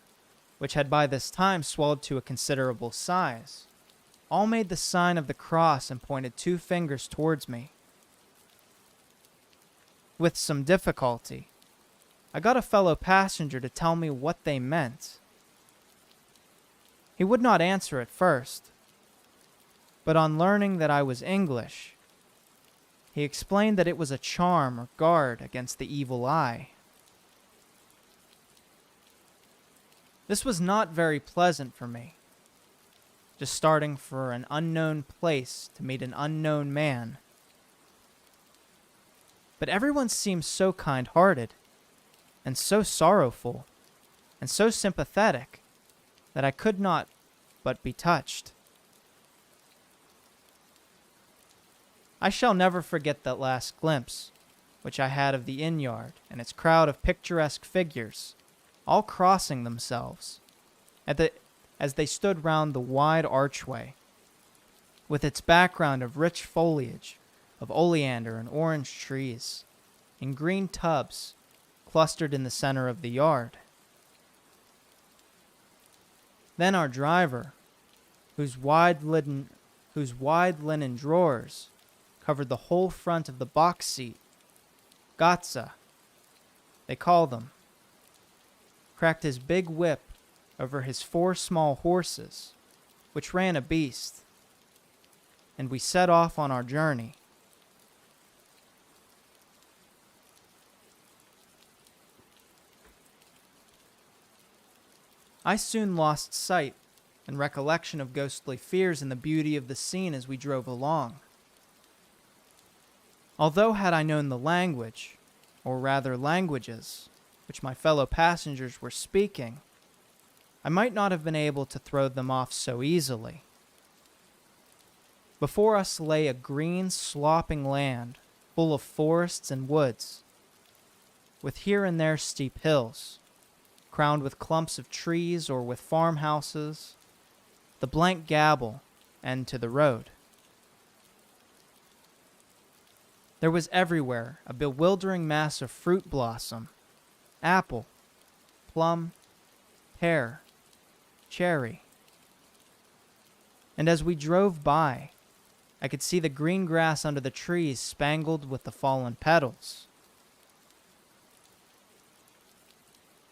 A: which had by this time swelled to a considerable size, all made the sign of the cross and pointed 2 fingers towards me. With some difficulty, I got a fellow passenger to tell me what they meant. He would not answer at first, but on learning that I was English, he explained that it was a charm or guard against the evil eye. This was not very pleasant for me, just starting for an unknown place to meet an unknown man. But everyone seemed so kind-hearted, and so sorrowful, and so sympathetic, that I could not but be touched. I shall never forget that last glimpse, which I had of the inn yard and its crowd of picturesque figures, all crossing themselves as they stood round the wide archway, with its background of rich foliage, of oleander and orange trees, in green tubs clustered in the center of the yard. Then our driver, whose wide linen drawers covered the whole front of the box seat, Gatsa, they call them, cracked his big whip over his 4 small horses, which ran a beast, and we set off on our journey. I soon lost sight and recollection of ghostly fears in the beauty of the scene as we drove along. Although had I known the language, or rather languages, which my fellow passengers were speaking, I might not have been able to throw them off so easily. Before us lay a green, slopping land full of forests and woods, with here and there steep hills, crowned with clumps of trees or with farmhouses, the blank gabble end to the road. There was everywhere a bewildering mass of fruit blossom, apple, plum, pear, cherry. And as we drove by, I could see the green grass under the trees spangled with the fallen petals.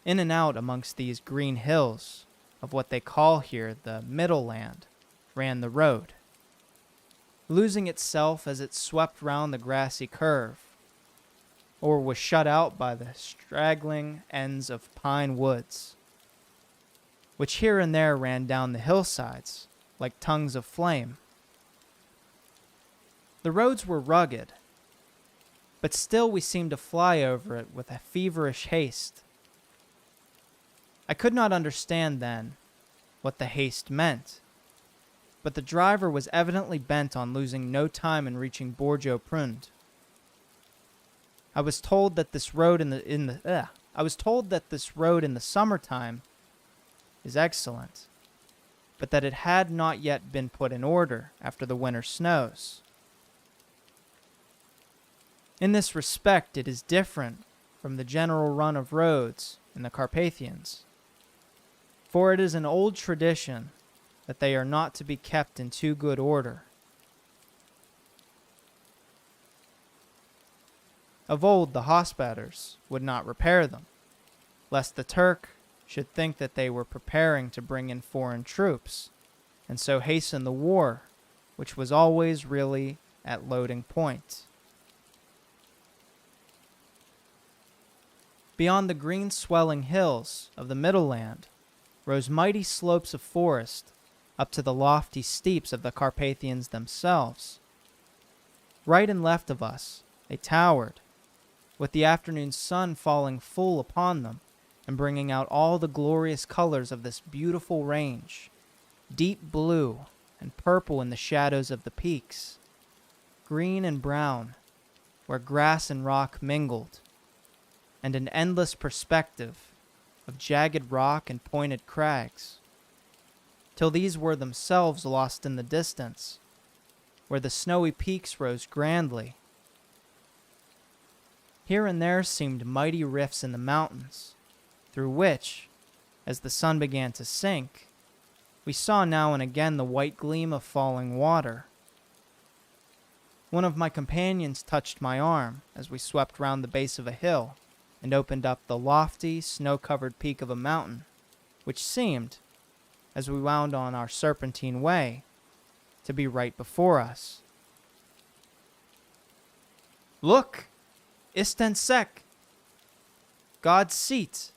A: In and out amongst these green hills of what they call here the Middle Land ran the road, losing itself as it swept round the grassy curve, or was shut out by the straggling ends of pine woods, which here and there ran down the hillsides like tongues of flame. The roads were rugged, but still we seemed to fly over it with a feverish haste. I could not understand then what the haste meant, but the driver was evidently bent on losing no time in reaching Borgo Prund. I was told that this road in the summertime is excellent, but that it had not yet been put in order after the winter snows. In this respect, it is different from the general run of roads in the Carpathians, for it is an old tradition that they are not to be kept in too good order. Of old, the hospodars would not repair them, lest the Turk should think that they were preparing to bring in foreign troops, and so hasten the war, which was always really at loading point. Beyond the green swelling hills of the Middle Land rose mighty slopes of forest up to the lofty steeps of the Carpathians themselves. Right and left of us they towered, with the afternoon sun falling full upon them and bringing out all the glorious colors of this beautiful range, deep blue and purple in the shadows of the peaks, green and brown where grass and rock mingled, and an endless perspective of jagged rock and pointed crags, till these were themselves lost in the distance, where the snowy peaks rose grandly. Here and there seemed mighty rifts in the mountains, through which, as the sun began to sink, we saw now and again the white gleam of falling water. One of my companions touched my arm as we swept round the base of a hill, and opened up the lofty, snow-covered peak of a mountain, which seemed, as we wound on our serpentine way, to be right before us. "Look! Istensek! God's seat!"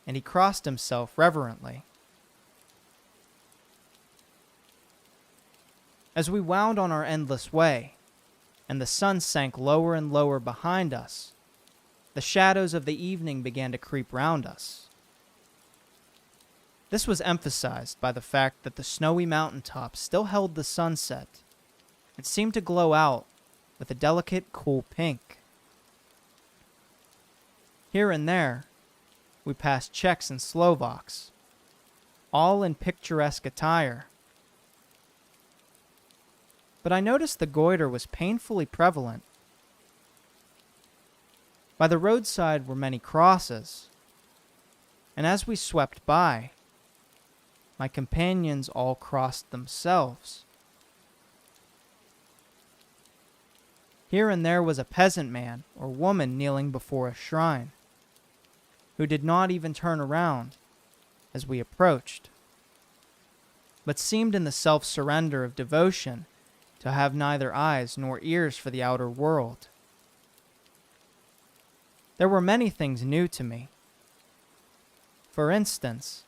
A: And he crossed himself reverently. As we wound on our endless way, and the sun sank lower and lower behind us, the shadows of the evening began to creep round us. This was emphasized by the fact that the snowy mountaintop still held the sunset. It seemed to glow out with a delicate, cool pink. Here and there, we passed Czechs and Slovaks, all in picturesque attire. But I noticed the goiter was painfully prevalent. By the roadside were many crosses, and as we swept by, my companions all crossed themselves. Here and there was a peasant man or woman kneeling before a shrine, who did not even turn around as we approached, but seemed in the self-surrender of devotion to have neither eyes nor ears for the outer world. There were many things new to me. For instance,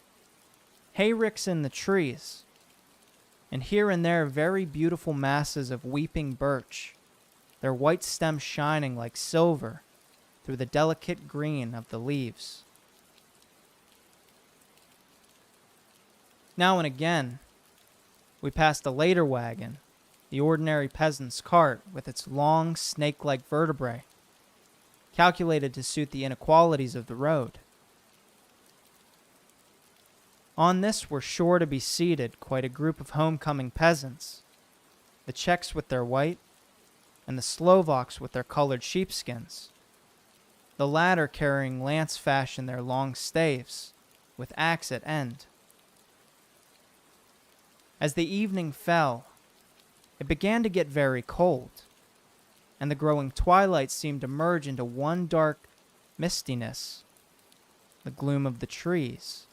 A: hayricks in the trees, and here and there very beautiful masses of weeping birch, their white stems shining like silver through the delicate green of the leaves. Now and again, we passed a later wagon, the ordinary peasant's cart with its long, snake-like vertebrae, calculated to suit the inequalities of the road. On this were sure to be seated quite a group of homecoming peasants, the Czechs with their white, and the Slovaks with their colored sheepskins, the latter carrying lance-fashion their long staves, with axe at end. As the evening fell, it began to get very cold, and the growing twilight seemed to merge into one dark mistiness, the gloom of the trees,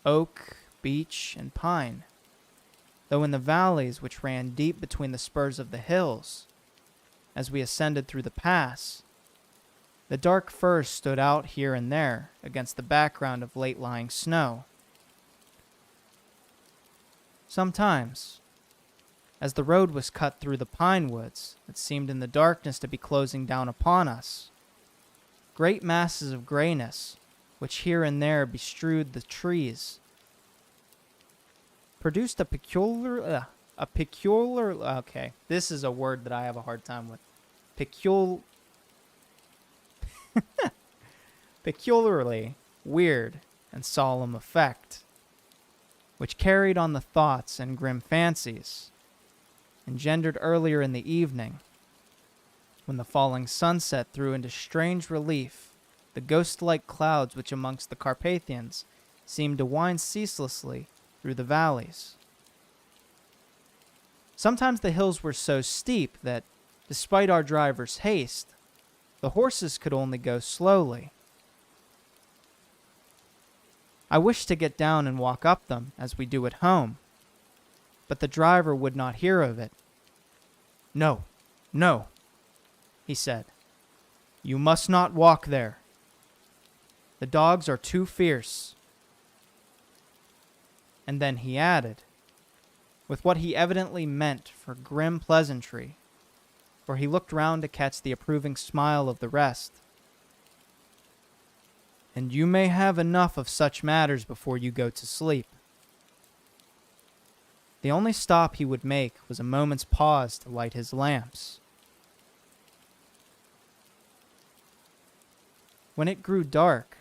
A: oak, beech, and pine, though in the valleys which ran deep between the spurs of the hills, as we ascended through the pass, the dark firs stood out here and there against the background of late-lying snow. Sometimes, as the road was cut through the pine woods that seemed in the darkness to be closing down upon us, great masses of grayness, which here and there bestrewed the trees, produced a peculiar, okay, this is a word that I have a hard time with, peculiarly weird and solemn effect, which carried on the thoughts and grim fancies engendered earlier in the evening, when the falling sunset threw into strange relief the ghost-like clouds which amongst the Carpathians seemed to wind ceaselessly through the valleys. Sometimes the hills were so steep that, despite our driver's haste, the horses could only go slowly. I wished to get down and walk up them, as we do at home, but the driver would not hear of it. "No, no," he said. "You must not walk there. The dogs are too fierce." And then he added, with what he evidently meant for grim pleasantry, for he looked round to catch the approving smile of the rest, "And you may have enough of such matters before you go to sleep." The only stop he would make was a moment's pause to light his lamps. When it grew dark,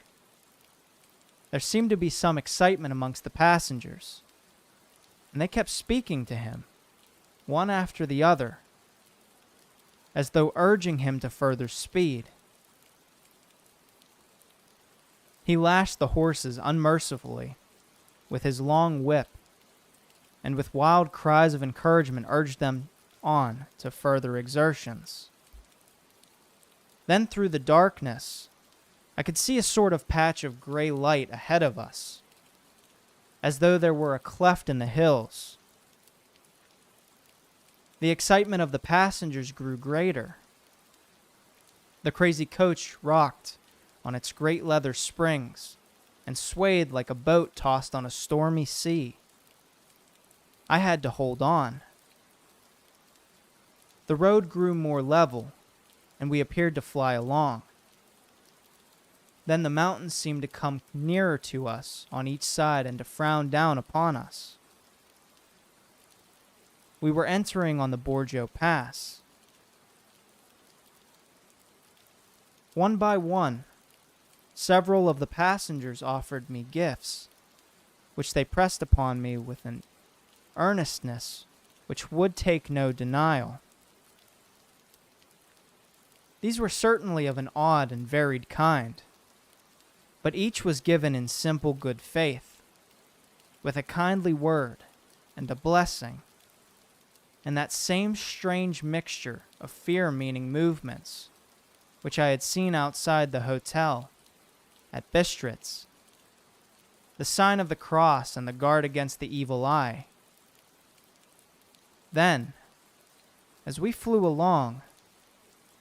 A: there seemed to be some excitement amongst the passengers, and they kept speaking to him, one after the other, as though urging him to further speed. He lashed the horses unmercifully with his long whip, and with wild cries of encouragement urged them on to further exertions. Then through the darkness, I could see a sort of patch of gray light ahead of us, as though there were a cleft in the hills. The excitement of the passengers grew greater. The crazy coach rocked on its great leather springs and swayed like a boat tossed on a stormy sea. I had to hold on. The road grew more level, and we appeared to fly along. Then the mountains seemed to come nearer to us on each side and to frown down upon us. We were entering on the Borgio Pass, One by one, several of the passengers offered me gifts, which they pressed upon me with an earnestness which would take no denial. These were certainly of an odd and varied kind, but each was given in simple good faith, with a kindly word and a blessing, and that same strange mixture of fear-meaning movements which I had seen outside the hotel at Bistritz, the sign of the cross and the guard against the evil eye. Then, as we flew along,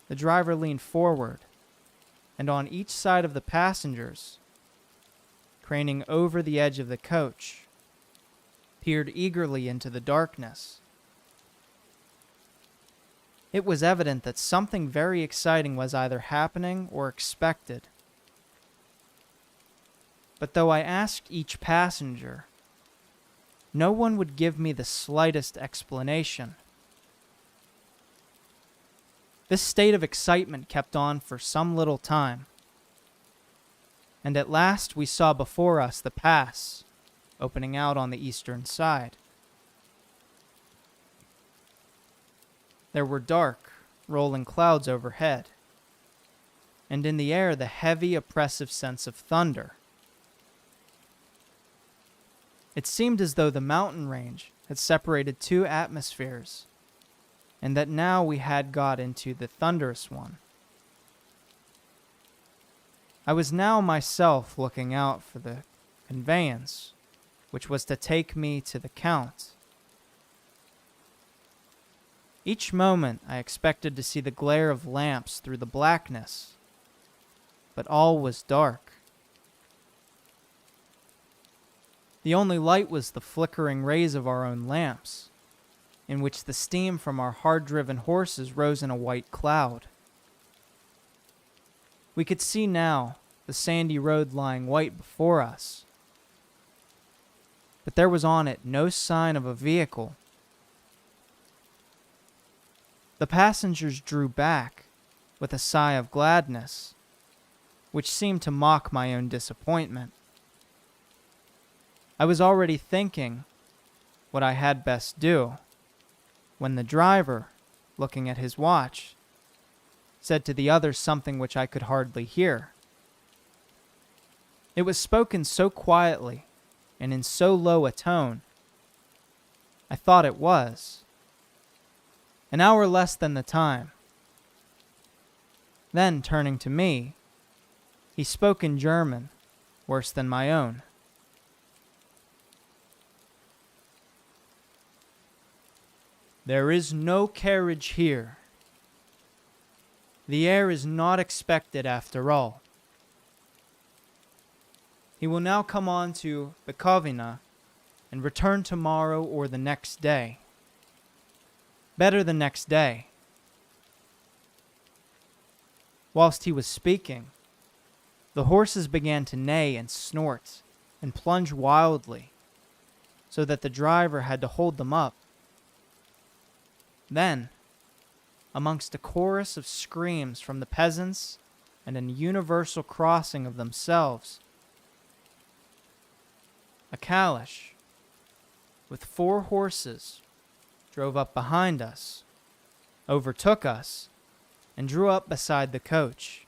A: the driver leaned forward, and on each side of the passengers, craning over the edge of the coach, peered eagerly into the darkness. It was evident that something very exciting was either happening or expected. But though I asked each passenger, no one would give me the slightest explanation. This state of excitement kept on for some little time, and at last we saw before us the pass opening out on the eastern side. There were dark, rolling clouds overhead, and in the air the heavy, oppressive sense of thunder. It seemed as though the mountain range had separated two atmospheres, and that now we had got into the thunderous one. I was now myself looking out for the conveyance, which was to take me to the Count. Each moment I expected to see the glare of lamps through the blackness, but all was dark. The only light was the flickering rays of our own lamps, in which the steam from our hard-driven horses rose in a white cloud. We could see now the sandy road lying white before us, but there was on it no sign of a vehicle. The passengers drew back with a sigh of gladness, which seemed to mock my own disappointment. I was already thinking what I had best do, when the driver, looking at his watch, said to the others something which I could hardly hear. It was spoken so quietly and in so low a tone, I thought it was. An hour less than the time. Then, turning to me, he spoke in German, worse than my own. There is no carriage here. The heir is not expected after all. He will now come on to Bukovina and return tomorrow or the next day. Better the next day. Whilst he was speaking, the horses began to neigh and snort and plunge wildly, so that the driver had to hold them up. Then, amongst a chorus of screams from the peasants and an universal crossing of themselves, a calash with 4 horses drove up behind us, overtook us, and drew up beside the coach.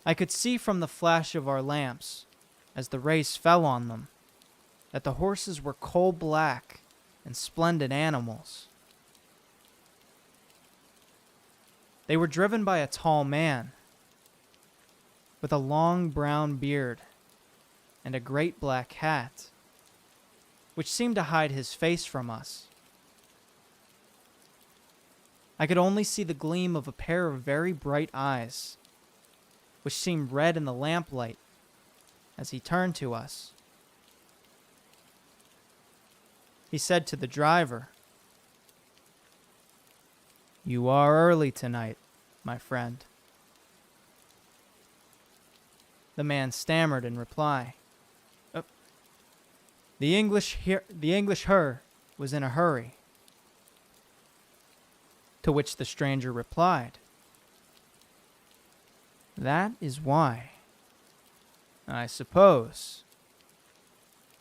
A: I could see from the flash of our lamps, as the rays fell on them, that the horses were coal-black and splendid animals. They were driven by a tall man, with a long brown beard and a great black hat, which seemed to hide his face from us. I could only see the gleam of a pair of very bright eyes, which seemed red in the lamplight, as he turned to us. He said to the driver, "You are early tonight, my friend." The man stammered in reply. The English Herr was in a hurry. To which the stranger replied, That is why. I suppose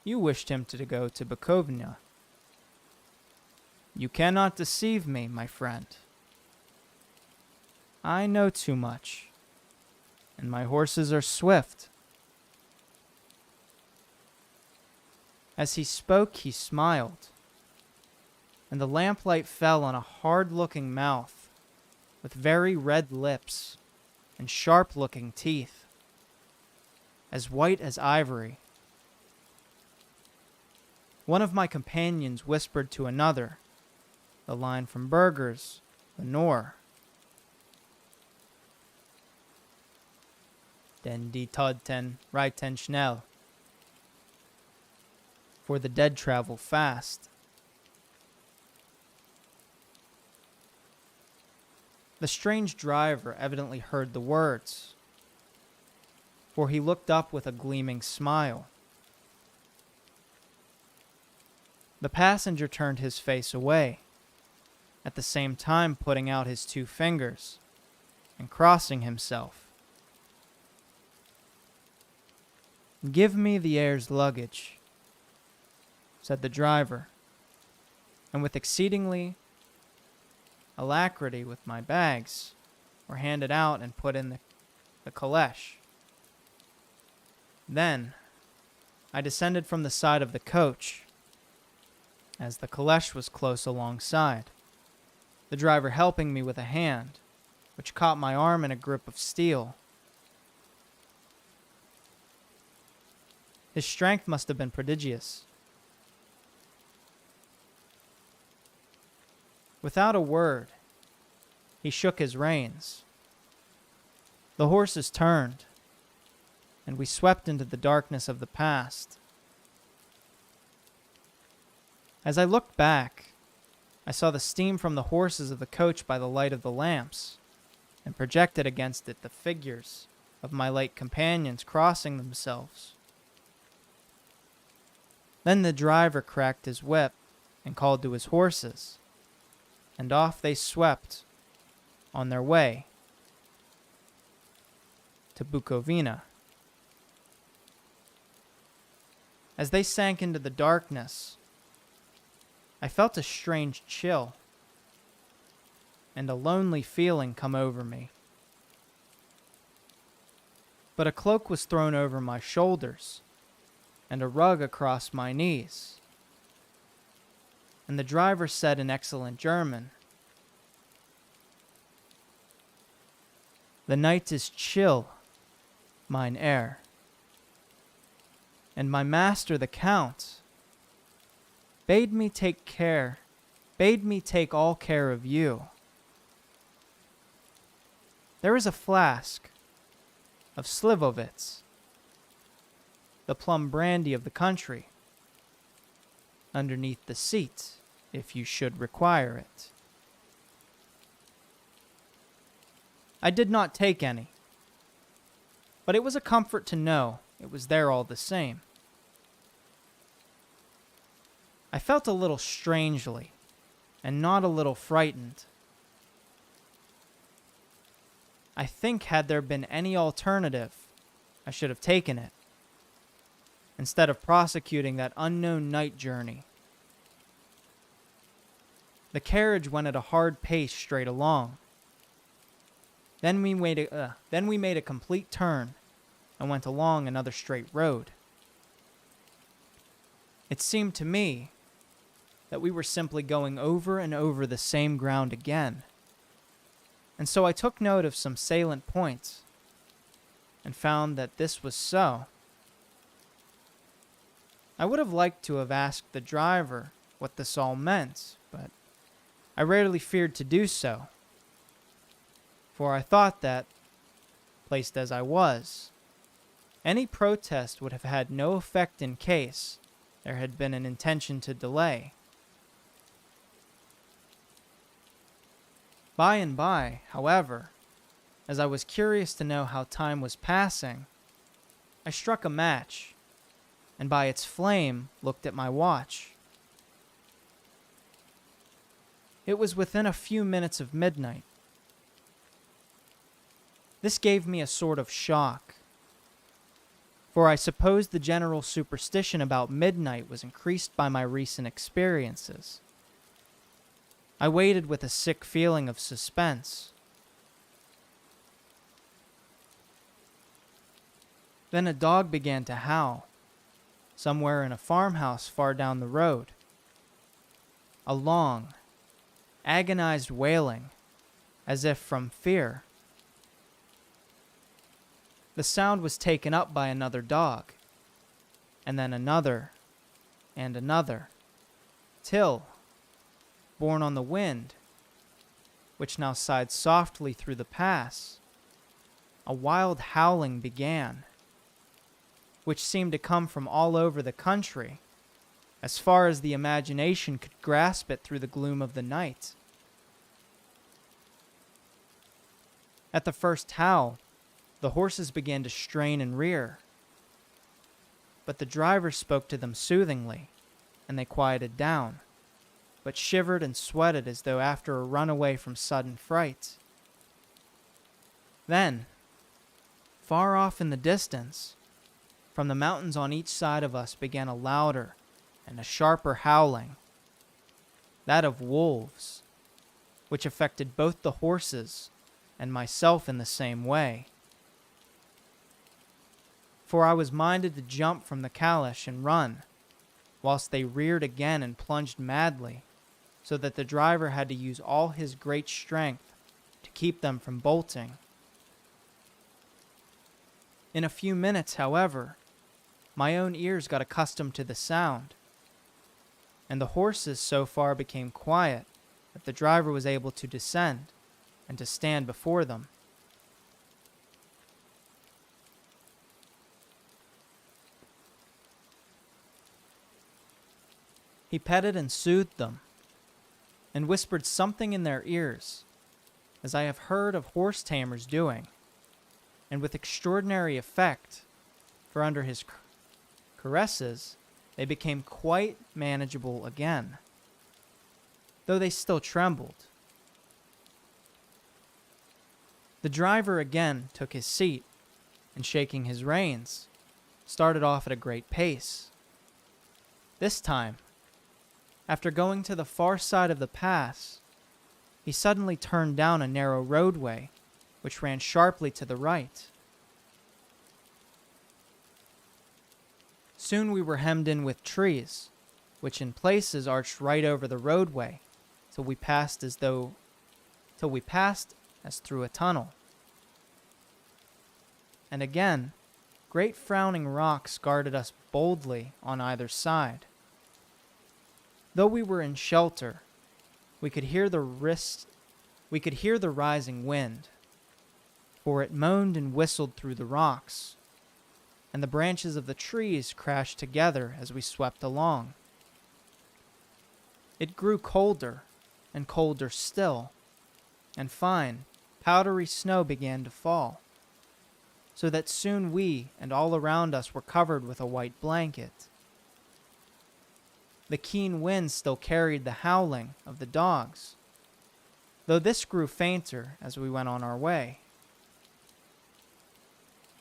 A: you wished him to go to Bukovina. You cannot deceive me, my friend. I know too much, and my horses are swift. As he spoke, he smiled, and the lamplight fell on a hard-looking mouth with very red lips and sharp-looking teeth, as white as ivory. One of my companions whispered to another the line from Burger's Lenore. Den die Todten reiten schnell. For the dead travel fast. The strange driver evidently heard the words, for he looked up with a gleaming smile. The passenger turned his face away, at the same time putting out his 2 fingers and crossing himself. "Give me the heir's luggage," said the driver, and with exceedingly alacrity with my bags were handed out and put in the caleche. Then I descended from the side of the coach, as the caleche was close alongside, the driver helping me with a hand, which caught my arm in a grip of steel. His strength must have been prodigious. Without a word, he shook his reins. The horses turned, and we swept into the darkness of the past. As I looked back, I saw the steam from the horses of the coach by the light of the lamps, and projected against it the figures of my late companions crossing themselves. Then the driver cracked his whip and called to his horses, and off they swept on their way to Bukovina. As they sank into the darkness, I felt a strange chill and a lonely feeling come over me. But a cloak was thrown over my shoulders and a rug across my knees, and the driver said in excellent German, "The night is chill, mine Herr, and my master the Count bade me take all care of you. There is a flask of Slivovitz, the plum brandy of the country, underneath the seat, if you should require it." I did not take any, but it was a comfort to know it was there all the same. I felt a little strangely, and not a little frightened. I think had there been any alternative, I should have taken it, instead of prosecuting that unknown night journey. The carriage went at a hard pace straight along. Then we made a complete turn and went along another straight road. It seemed to me that we were simply going over and over the same ground again, and so I took note of some salient points and found that this was so. I would have liked to have asked the driver what this all meant, but I rarely feared to do so, for I thought that, placed as I was, any protest would have had no effect in case there had been an intention to delay. By and by, however, as I was curious to know how time was passing, I struck a match, and by its flame looked at my watch. It was within a few minutes of midnight. This gave me a sort of shock, for I suppose the general superstition about midnight was increased by my recent experiences. I waited with a sick feeling of suspense. Then a dog began to howl, somewhere in a farmhouse far down the road. A long, agonized wailing, as if from fear. The sound was taken up by another dog, and then another, and another, till, borne on the wind, which now sighed softly through the pass, a wild howling began, which seemed to come from all over the country, as far as the imagination could grasp it through the gloom of the night. At the first howl, the horses began to strain and rear, but the driver spoke to them soothingly, and they quieted down, but shivered and sweated as though after a run away from sudden fright. Then, far off in the distance, from the mountains on each side of us began a louder and a sharper howling, that of wolves, which affected both the horses and myself in the same way. For I was minded to jump from the calash and run, whilst they reared again and plunged madly, so that the driver had to use all his great strength to keep them from bolting. In a few minutes, however, my own ears got accustomed to the sound, and the horses so far became quiet that the driver was able to descend and to stand before them. He petted and soothed them, and whispered something in their ears, as I have heard of horse tamers doing, and with extraordinary effect, for under his caresses they became quite manageable again, though they still trembled. The driver again took his seat, and shaking his reins, started off at a great pace. This time, after going to the far side of the pass, he suddenly turned down a narrow roadway, which ran sharply to the right. Soon we were hemmed in with trees, which in places arched right over the roadway, till we passed as through a tunnel. And again, great frowning rocks guarded us boldly on either side. Though we were in shelter, we could hear the rising wind, for it moaned and whistled through the rocks, and the branches of the trees crashed together as we swept along. It grew colder and colder still, and fine, powdery snow began to fall, so that soon we and all around us were covered with a white blanket. The keen wind still carried the howling of the dogs, though this grew fainter as we went on our way.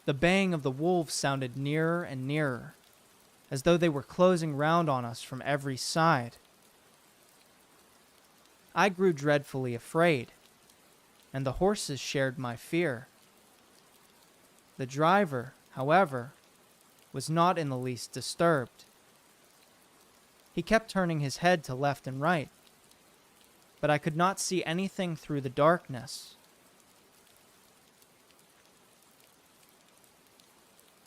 A: The baying of the wolves sounded nearer and nearer, as though they were closing round on us from every side. I grew dreadfully afraid, and the horses shared my fear. The driver, however, was not in the least disturbed. He kept turning his head to left and right, but I could not see anything through the darkness.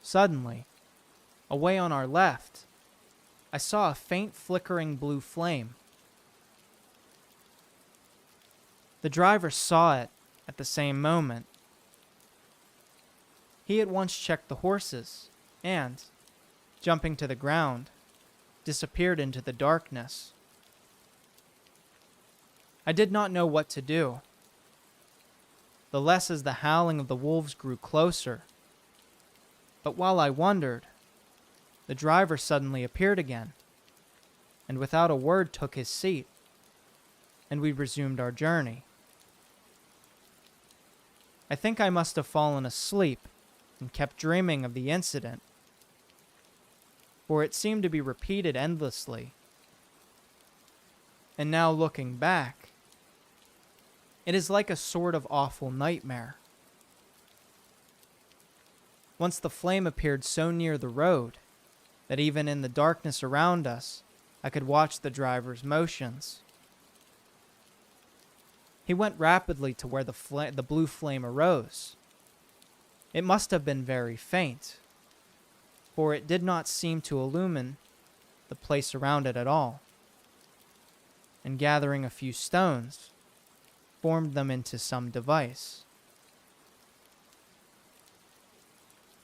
A: Suddenly, away on our left, I saw a faint flickering blue flame. The driver saw it at the same moment. He at once checked the horses and, jumping to the ground, disappeared into the darkness. I did not know what to do. The less as the howling of the wolves grew closer. But while I wondered, the driver suddenly appeared again, and without a word took his seat, and we resumed our journey. I think I must have fallen asleep and kept dreaming of the incident, for it seemed to be repeated endlessly. And now looking back, it is like a sort of awful nightmare. Once the flame appeared so near the road that even in the darkness around us, I could watch the driver's motions. He went rapidly to where the blue flame arose. It must have been very faint, for it did not seem to illumine the place around it at all. And gathering a few stones, formed them into some device.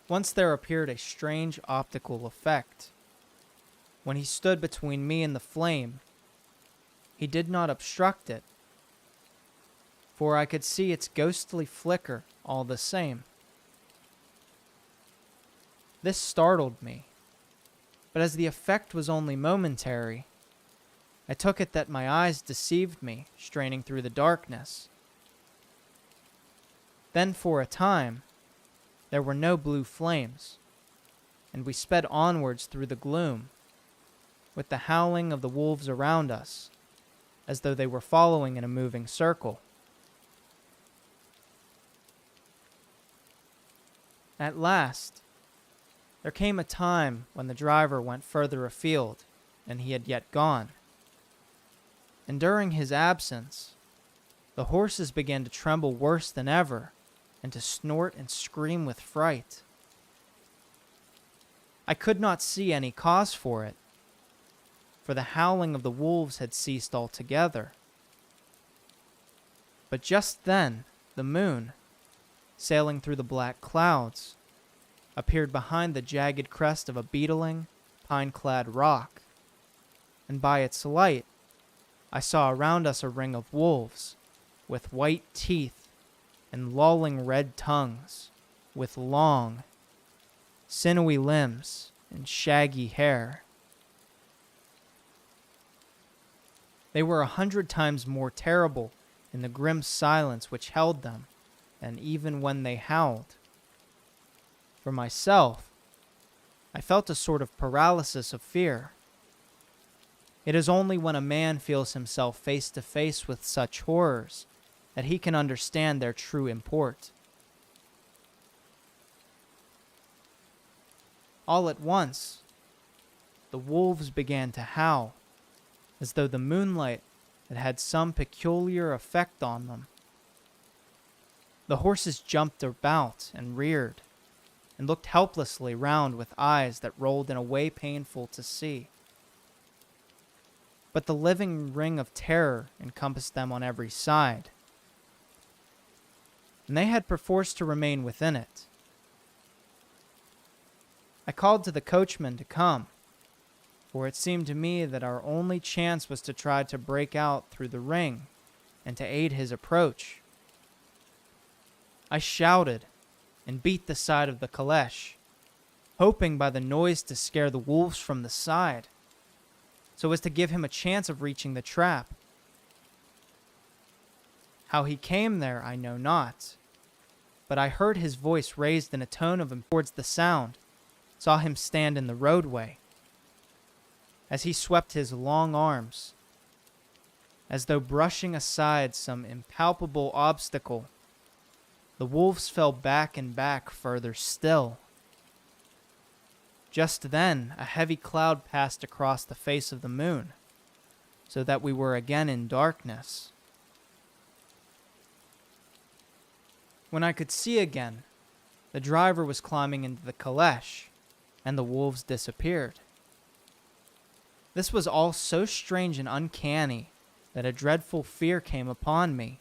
A: Once there appeared a strange optical effect. When he stood between me and the flame, he did not obstruct it, for I could see its ghostly flicker all the same. This startled me, but as the effect was only momentary, I took it that my eyes deceived me, straining through the darkness. Then for a time, there were no blue flames, and we sped onwards through the gloom, with the howling of the wolves around us, as though they were following in a moving circle. At last, there came a time when the driver went further afield than he had yet gone. And during his absence, the horses began to tremble worse than ever and to snort and scream with fright. I could not see any cause for it, for the howling of the wolves had ceased altogether. But just then, the moon, sailing through the black clouds, appeared behind the jagged crest of a beetling, pine-clad rock, and by its light, I saw around us a ring of wolves, with white teeth and lolling red tongues, with long, sinewy limbs and shaggy hair. They were 100 times more terrible in the grim silence which held them than even when they howled. For myself, I felt a sort of paralysis of fear. It is only when a man feels himself face to face with such horrors that he can understand their true import. All at once, the wolves began to howl, as though the moonlight had had some peculiar effect on them. The horses jumped about and reared, and looked helplessly round with eyes that rolled in a way painful to see. But the living ring of terror encompassed them on every side, and they had perforce to remain within it. I called to the coachman to come, for it seemed to me that our only chance was to try to break out through the ring and to aid his approach. I shouted and beat the side of the caleche, hoping by the noise to scare the wolves from the side, so as to give him a chance of reaching the trap. How he came there I know not, but I heard his voice raised in a tone of importance towards the sound, saw him stand in the roadway. As he swept his long arms, as though brushing aside some impalpable obstacle, the wolves fell back and back further still. Just then, a heavy cloud passed across the face of the moon, so that we were again in darkness. When I could see again, the driver was climbing into the caleche, and the wolves disappeared. This was all so strange and uncanny that a dreadful fear came upon me,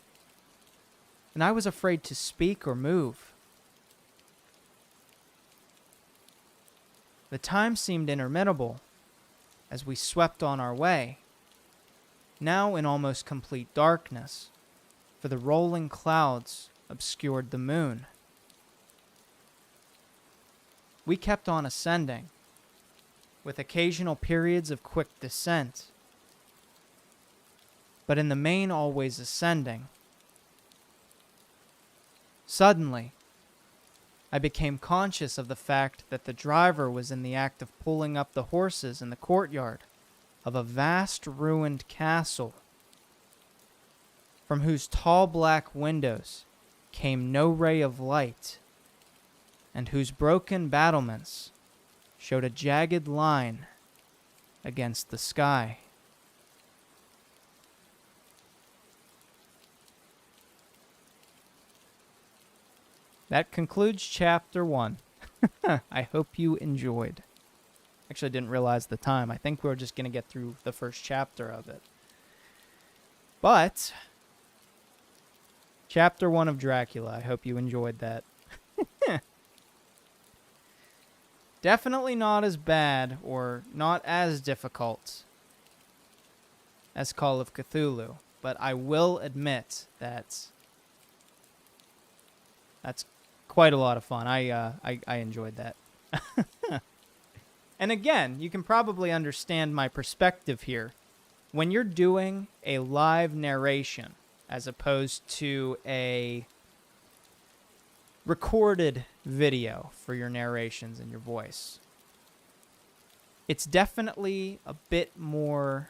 A: and I was afraid to speak or move. The time seemed interminable as we swept on our way, now in almost complete darkness, for the rolling clouds obscured the moon. We kept on ascending, with occasional periods of quick descent, but in the main always ascending. Suddenly, I became conscious of the fact that the driver was in the act of pulling up the horses in the courtyard of a vast ruined castle, from whose tall black windows came no ray of light, and whose broken battlements showed a jagged line against the sky. That concludes chapter 1. I hope you enjoyed. Actually, I didn't realize the time. I think we were just going to get through the first chapter of it. But chapter 1 of Dracula, I hope you enjoyed that. Definitely not as bad or not as difficult as Call of Cthulhu, but I will admit that that's quite a lot of fun. I enjoyed that. And again, you can probably understand my perspective here. When you're doing a live narration as opposed to a recorded video for your narrations and your voice, it's definitely a bit more...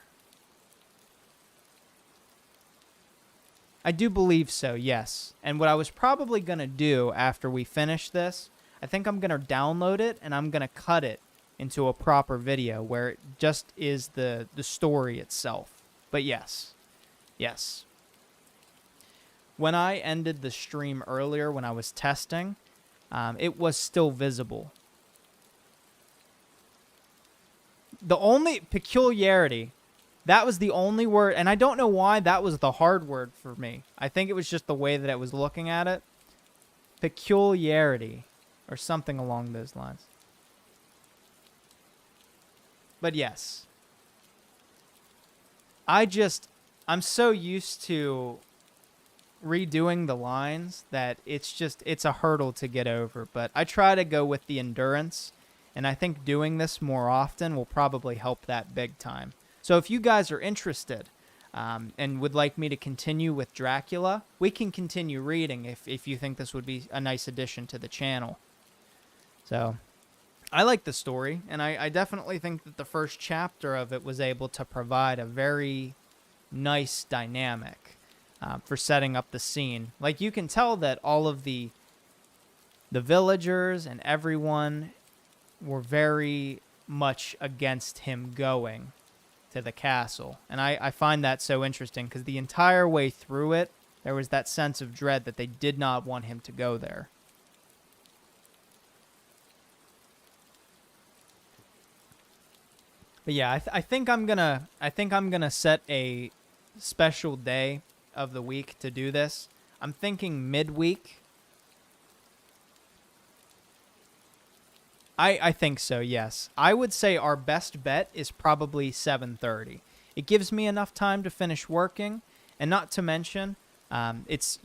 A: I do believe so, yes. And what I was probably going to do after we finish this, I think I'm going to download it and I'm going to cut it into a proper video where it just is the story itself. But yes. When I ended the stream earlier when I was testing, it was still visible. The only peculiarity, that was the only word, and I don't know why that was the hard word for me. I think it was just the way that I was looking at it. Peculiarity, or something along those lines. But yes. I'm so used to redoing the lines that it's a hurdle to get over. But I try to go with the endurance, and I think doing this more often will probably help that big time. So if you guys are interested and would like me to continue with Dracula, we can continue reading if you think this would be a nice addition to the channel. So I like the story, and I definitely think that the first chapter of it was able to provide a very nice dynamic for setting up the scene. Like, you can tell that all of the villagers and everyone were very much against him going to the castle. And I find that so interesting, because the entire way through it, there was that sense of dread that they did not want him to go there. But yeah, I think I'm gonna set a special day of the week to do this. I'm thinking midweek. I think so, yes. I would say our best bet is probably 7:30. It gives me enough time to finish working, and not to mention, it's,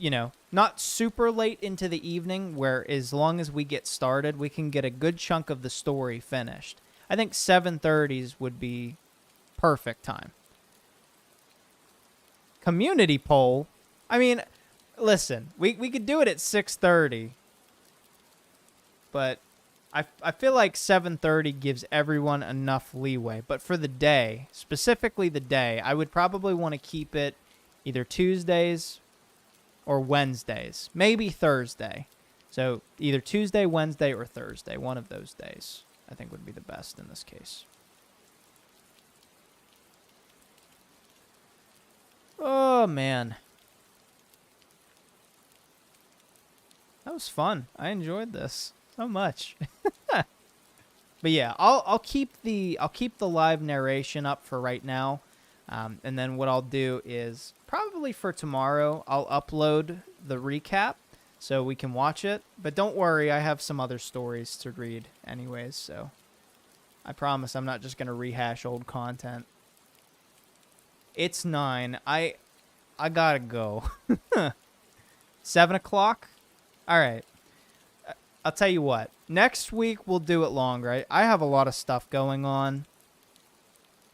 A: not super late into the evening, where as long as we get started, we can get a good chunk of the story finished. I think 7:30s would be perfect time. Community poll? I mean, listen, we could do it at 6:30, but I feel like 7:30 gives everyone enough leeway. But for the day, specifically the day, I would probably want to keep it either Tuesdays or Wednesdays, maybe Thursday. So either Tuesday, Wednesday, or Thursday, one of those days, I think would be the best in this case. Oh, man. That was fun. I enjoyed this so much. But yeah, I'll keep the live narration up for right now. And then what I'll do is probably for tomorrow, I'll upload the recap so we can watch it. But don't worry, I have some other stories to read anyways, so I promise I'm not just going to rehash old content. It's 9. I gotta go. 7 o'clock? All right. I'll tell you what. Next week, we'll do it longer. I have a lot of stuff going on.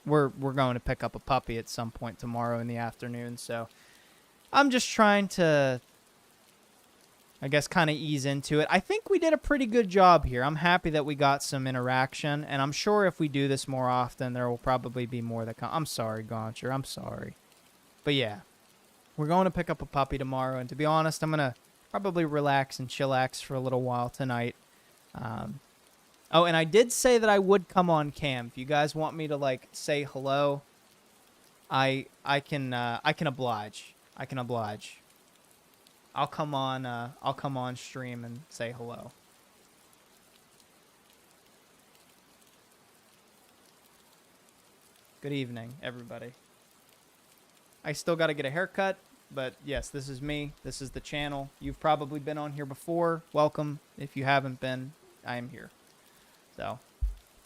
A: We're going to pick up a puppy at some point tomorrow in the afternoon, so I'm just trying to I guess, kind of ease into it. I think we did a pretty good job here. I'm happy that we got some interaction, and I'm sure if we do this more often, there will probably be more that come. I'm sorry, Gauncher. I'm sorry. But yeah, we're going to pick up a puppy tomorrow, and to be honest, I'm going to probably relax and chillax for a little while tonight. Oh, and I did say that I would come on cam. If you guys want me to, like, say hello, I can oblige. I can oblige. I'll come on stream and say hello. Good evening, everybody. I still got to get a haircut, but yes, this is me. This is the channel. You've probably been on here before. Welcome. If you haven't been, I am here. So,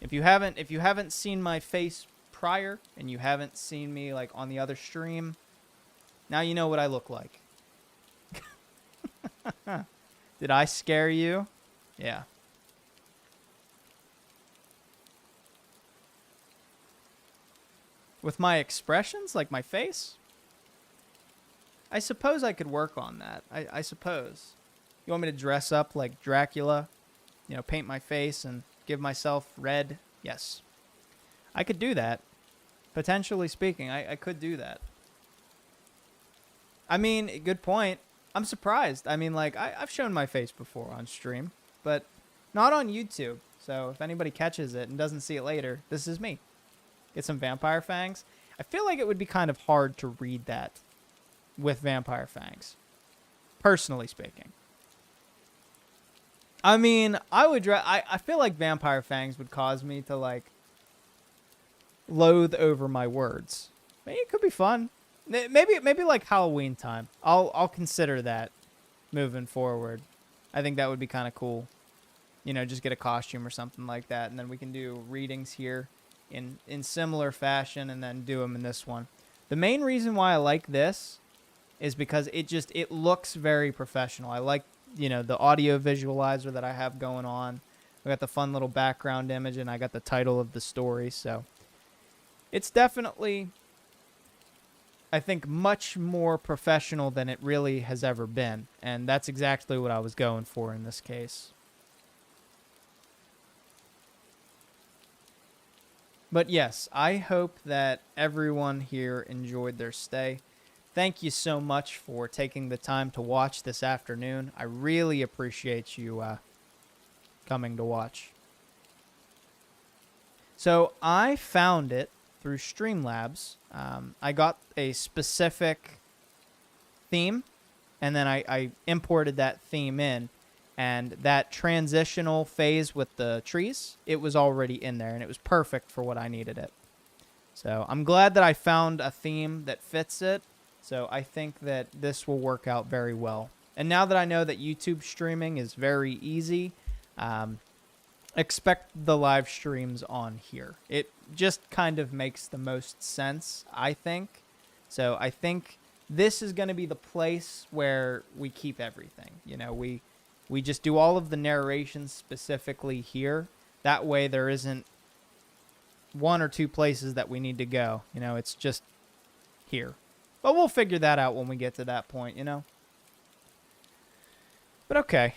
A: if you haven't seen my face prior and you haven't seen me like on the other stream, now you know what I look like. Did I scare you? Yeah. With my expressions, like my face? I suppose I could work on that. I suppose. You want me to dress up like Dracula? You know, paint my face and give myself red? Yes. I could do that. Potentially speaking, I could do that. I mean, good point. I'm surprised. I mean, like, I've shown my face before on stream, but not on YouTube. So if anybody catches it and doesn't see it later, this is me. Get some vampire fangs. I feel like it would be kind of hard to read that with vampire fangs, personally speaking. I mean, I feel like vampire fangs would cause me to, like, loathe over my words. Maybe it could be fun. Maybe like Halloween time. I'll consider that moving forward. I think that would be kind of cool. You know, just get a costume or something like that, and then we can do readings here in similar fashion, and then do them in this one. The main reason why I like this is because it looks very professional. I like, you know, the audio visualizer that I have going on. I got the fun little background image, and I got the title of the story. So it's definitely, I think, much more professional than it really has ever been. And that's exactly what I was going for in this case. But yes, I hope that everyone here enjoyed their stay. Thank you so much for taking the time to watch this afternoon. I really appreciate you coming to watch. So I found it through Streamlabs. I got a specific theme, and then I imported that theme in, and that transitional phase with the trees, it was already in there, and it was perfect for what I needed it. So I'm glad that I found a theme that fits it, so I think that this will work out very well. And now that I know that YouTube streaming is very easy, expect the live streams on here. It just kind of makes the most sense, I think. So I think this is going to be the place where we keep everything. You know, we just do all of the narration specifically here. That way there isn't one or two places that we need to go. You know, it's just here. But we'll figure that out when we get to that point, you know. But okay.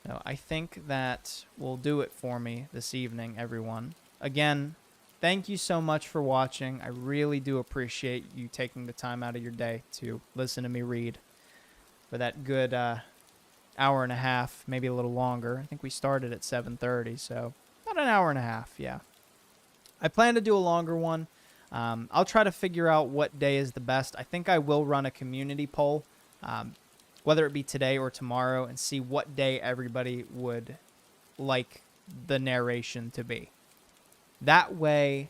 A: So I think that will do it for me this evening, everyone. Again, thank you so much for watching. I really do appreciate you taking the time out of your day to listen to me read for that good hour and a half, maybe a little longer. I think we started at 7:30, so about an hour and a half, yeah. I plan to do a longer one. I'll try to figure out what day is the best. I think I will run a community poll, whether it be today or tomorrow, and see what day everybody would like the narration to be. That way,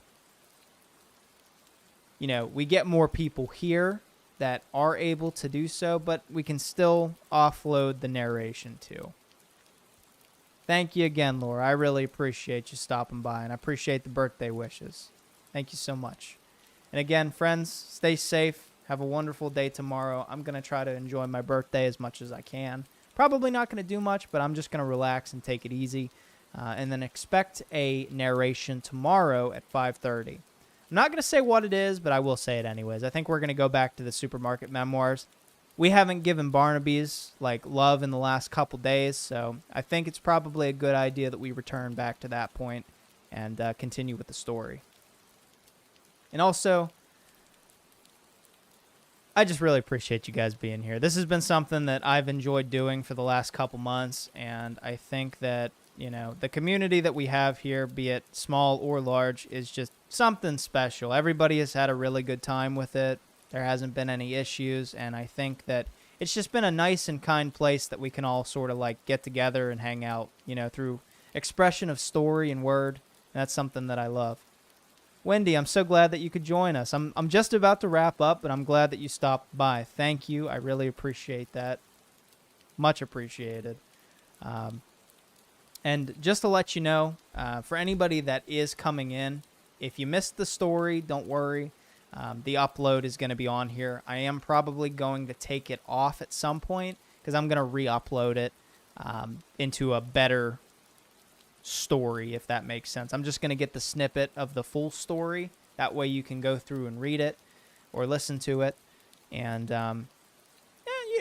A: you know, we get more people here that are able to do so, but we can still offload the narration too. Thank you again, Laura. I really appreciate you stopping by, and I appreciate the birthday wishes. Thank you so much. And again, friends, stay safe. Have a wonderful day tomorrow. I'm going to try to enjoy my birthday as much as I can. Probably not going to do much, but I'm just going to relax and take it easy. And then expect a narration tomorrow at 5:30. I'm not going to say what it is, but I will say it anyways. I think we're going to go back to the Supermarket Memoirs. We haven't given Barnaby's like love in the last couple days, so I think it's probably a good idea that we return back to that point and continue with the story. And also, I just really appreciate you guys being here. This has been something that I've enjoyed doing for the last couple months, and I think that, you know, the community that we have here, be it small or large, is just something special. Everybody has had a really good time with it. There hasn't been any issues, and I think that it's just been a nice and kind place that we can all sort of like get together and hang out, you know, through expression of story and word. And that's something that I love. Wendy, I'm so glad that you could join us. I'm just about to wrap up, but I'm glad that you stopped by. Thank you. I really appreciate that. Much appreciated. And just to let you know, for anybody that is coming in, if you missed the story, don't worry. The upload is going to be on here. I am probably going to take it off at some point because I'm going to re-upload it into a better story, if that makes sense. I'm just going to get the snippet of the full story. That way you can go through and read it or listen to it. And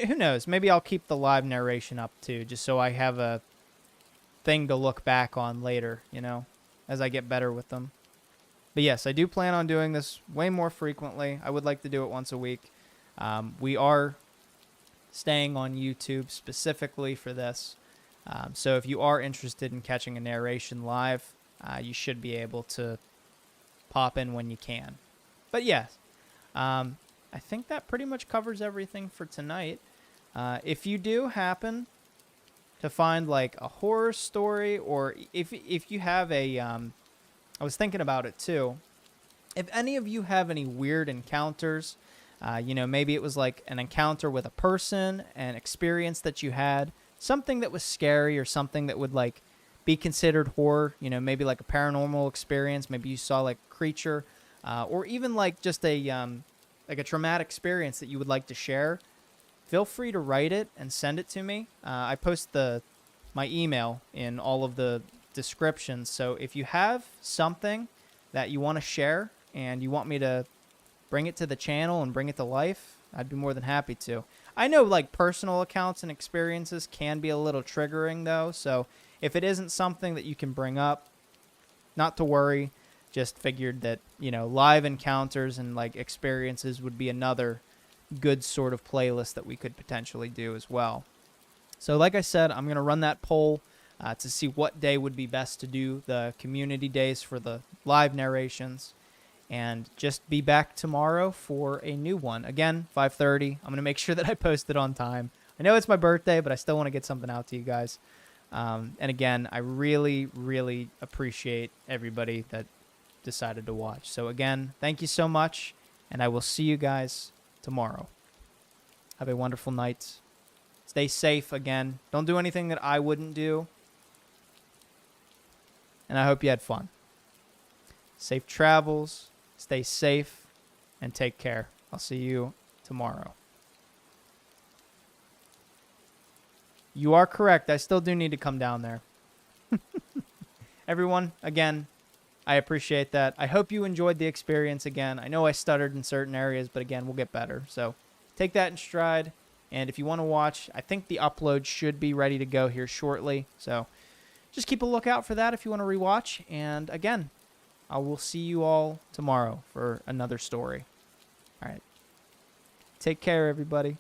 A: who knows? Maybe I'll keep the live narration up too, just so I have a thing to look back on later, you know, as I get better with them. But yes, I do plan on doing this way more frequently. I would like to do it once a week. We are staying on YouTube specifically for this. So if you are interested in catching a narration live, you should be able to pop in when you can. But yes, I think that pretty much covers everything for tonight. If you do happen to find like a horror story, or if you have a, I was thinking about it too. If any of you have any weird encounters, you know, maybe it was like an encounter with a person, an experience that you had, something that was scary or something that would like be considered horror, you know, maybe like a paranormal experience, maybe you saw like a creature, or even like just a like a traumatic experience that you would like to share, feel free to write it and send it to me. I post my email in all of the descriptions, so if you have something that you want to share and you want me to bring it to the channel and bring it to life, I'd be more than happy to. I know like personal accounts and experiences can be a little triggering though, so if it isn't something that you can bring up, not to worry. Just figured that, you know, live encounters and like experiences would be another good sort of playlist that we could potentially do as well. So like I said, I'm going to run that poll to see what day would be best to do the community days for the live narrations. And just be back tomorrow for a new one. Again, 5:30. I'm going to make sure that I post it on time. I know it's my birthday, but I still want to get something out to you guys. And again, I really, really appreciate everybody that decided to watch. So again, thank you so much, and I will see you guys tomorrow. Have a wonderful night. Stay safe again. Don't do anything that I wouldn't do. And I hope you had fun. Safe travels, stay safe, and take care. I'll see you tomorrow. You are correct. I still do need to come down there. Everyone, again, I appreciate that. I hope you enjoyed the experience again. I know I stuttered in certain areas, but again, we'll get better. So take that in stride. And if you want to watch, I think the upload should be ready to go here shortly. So just keep a lookout for that if you want to rewatch. And again, I will see you all tomorrow for another story. All right. Take care, everybody.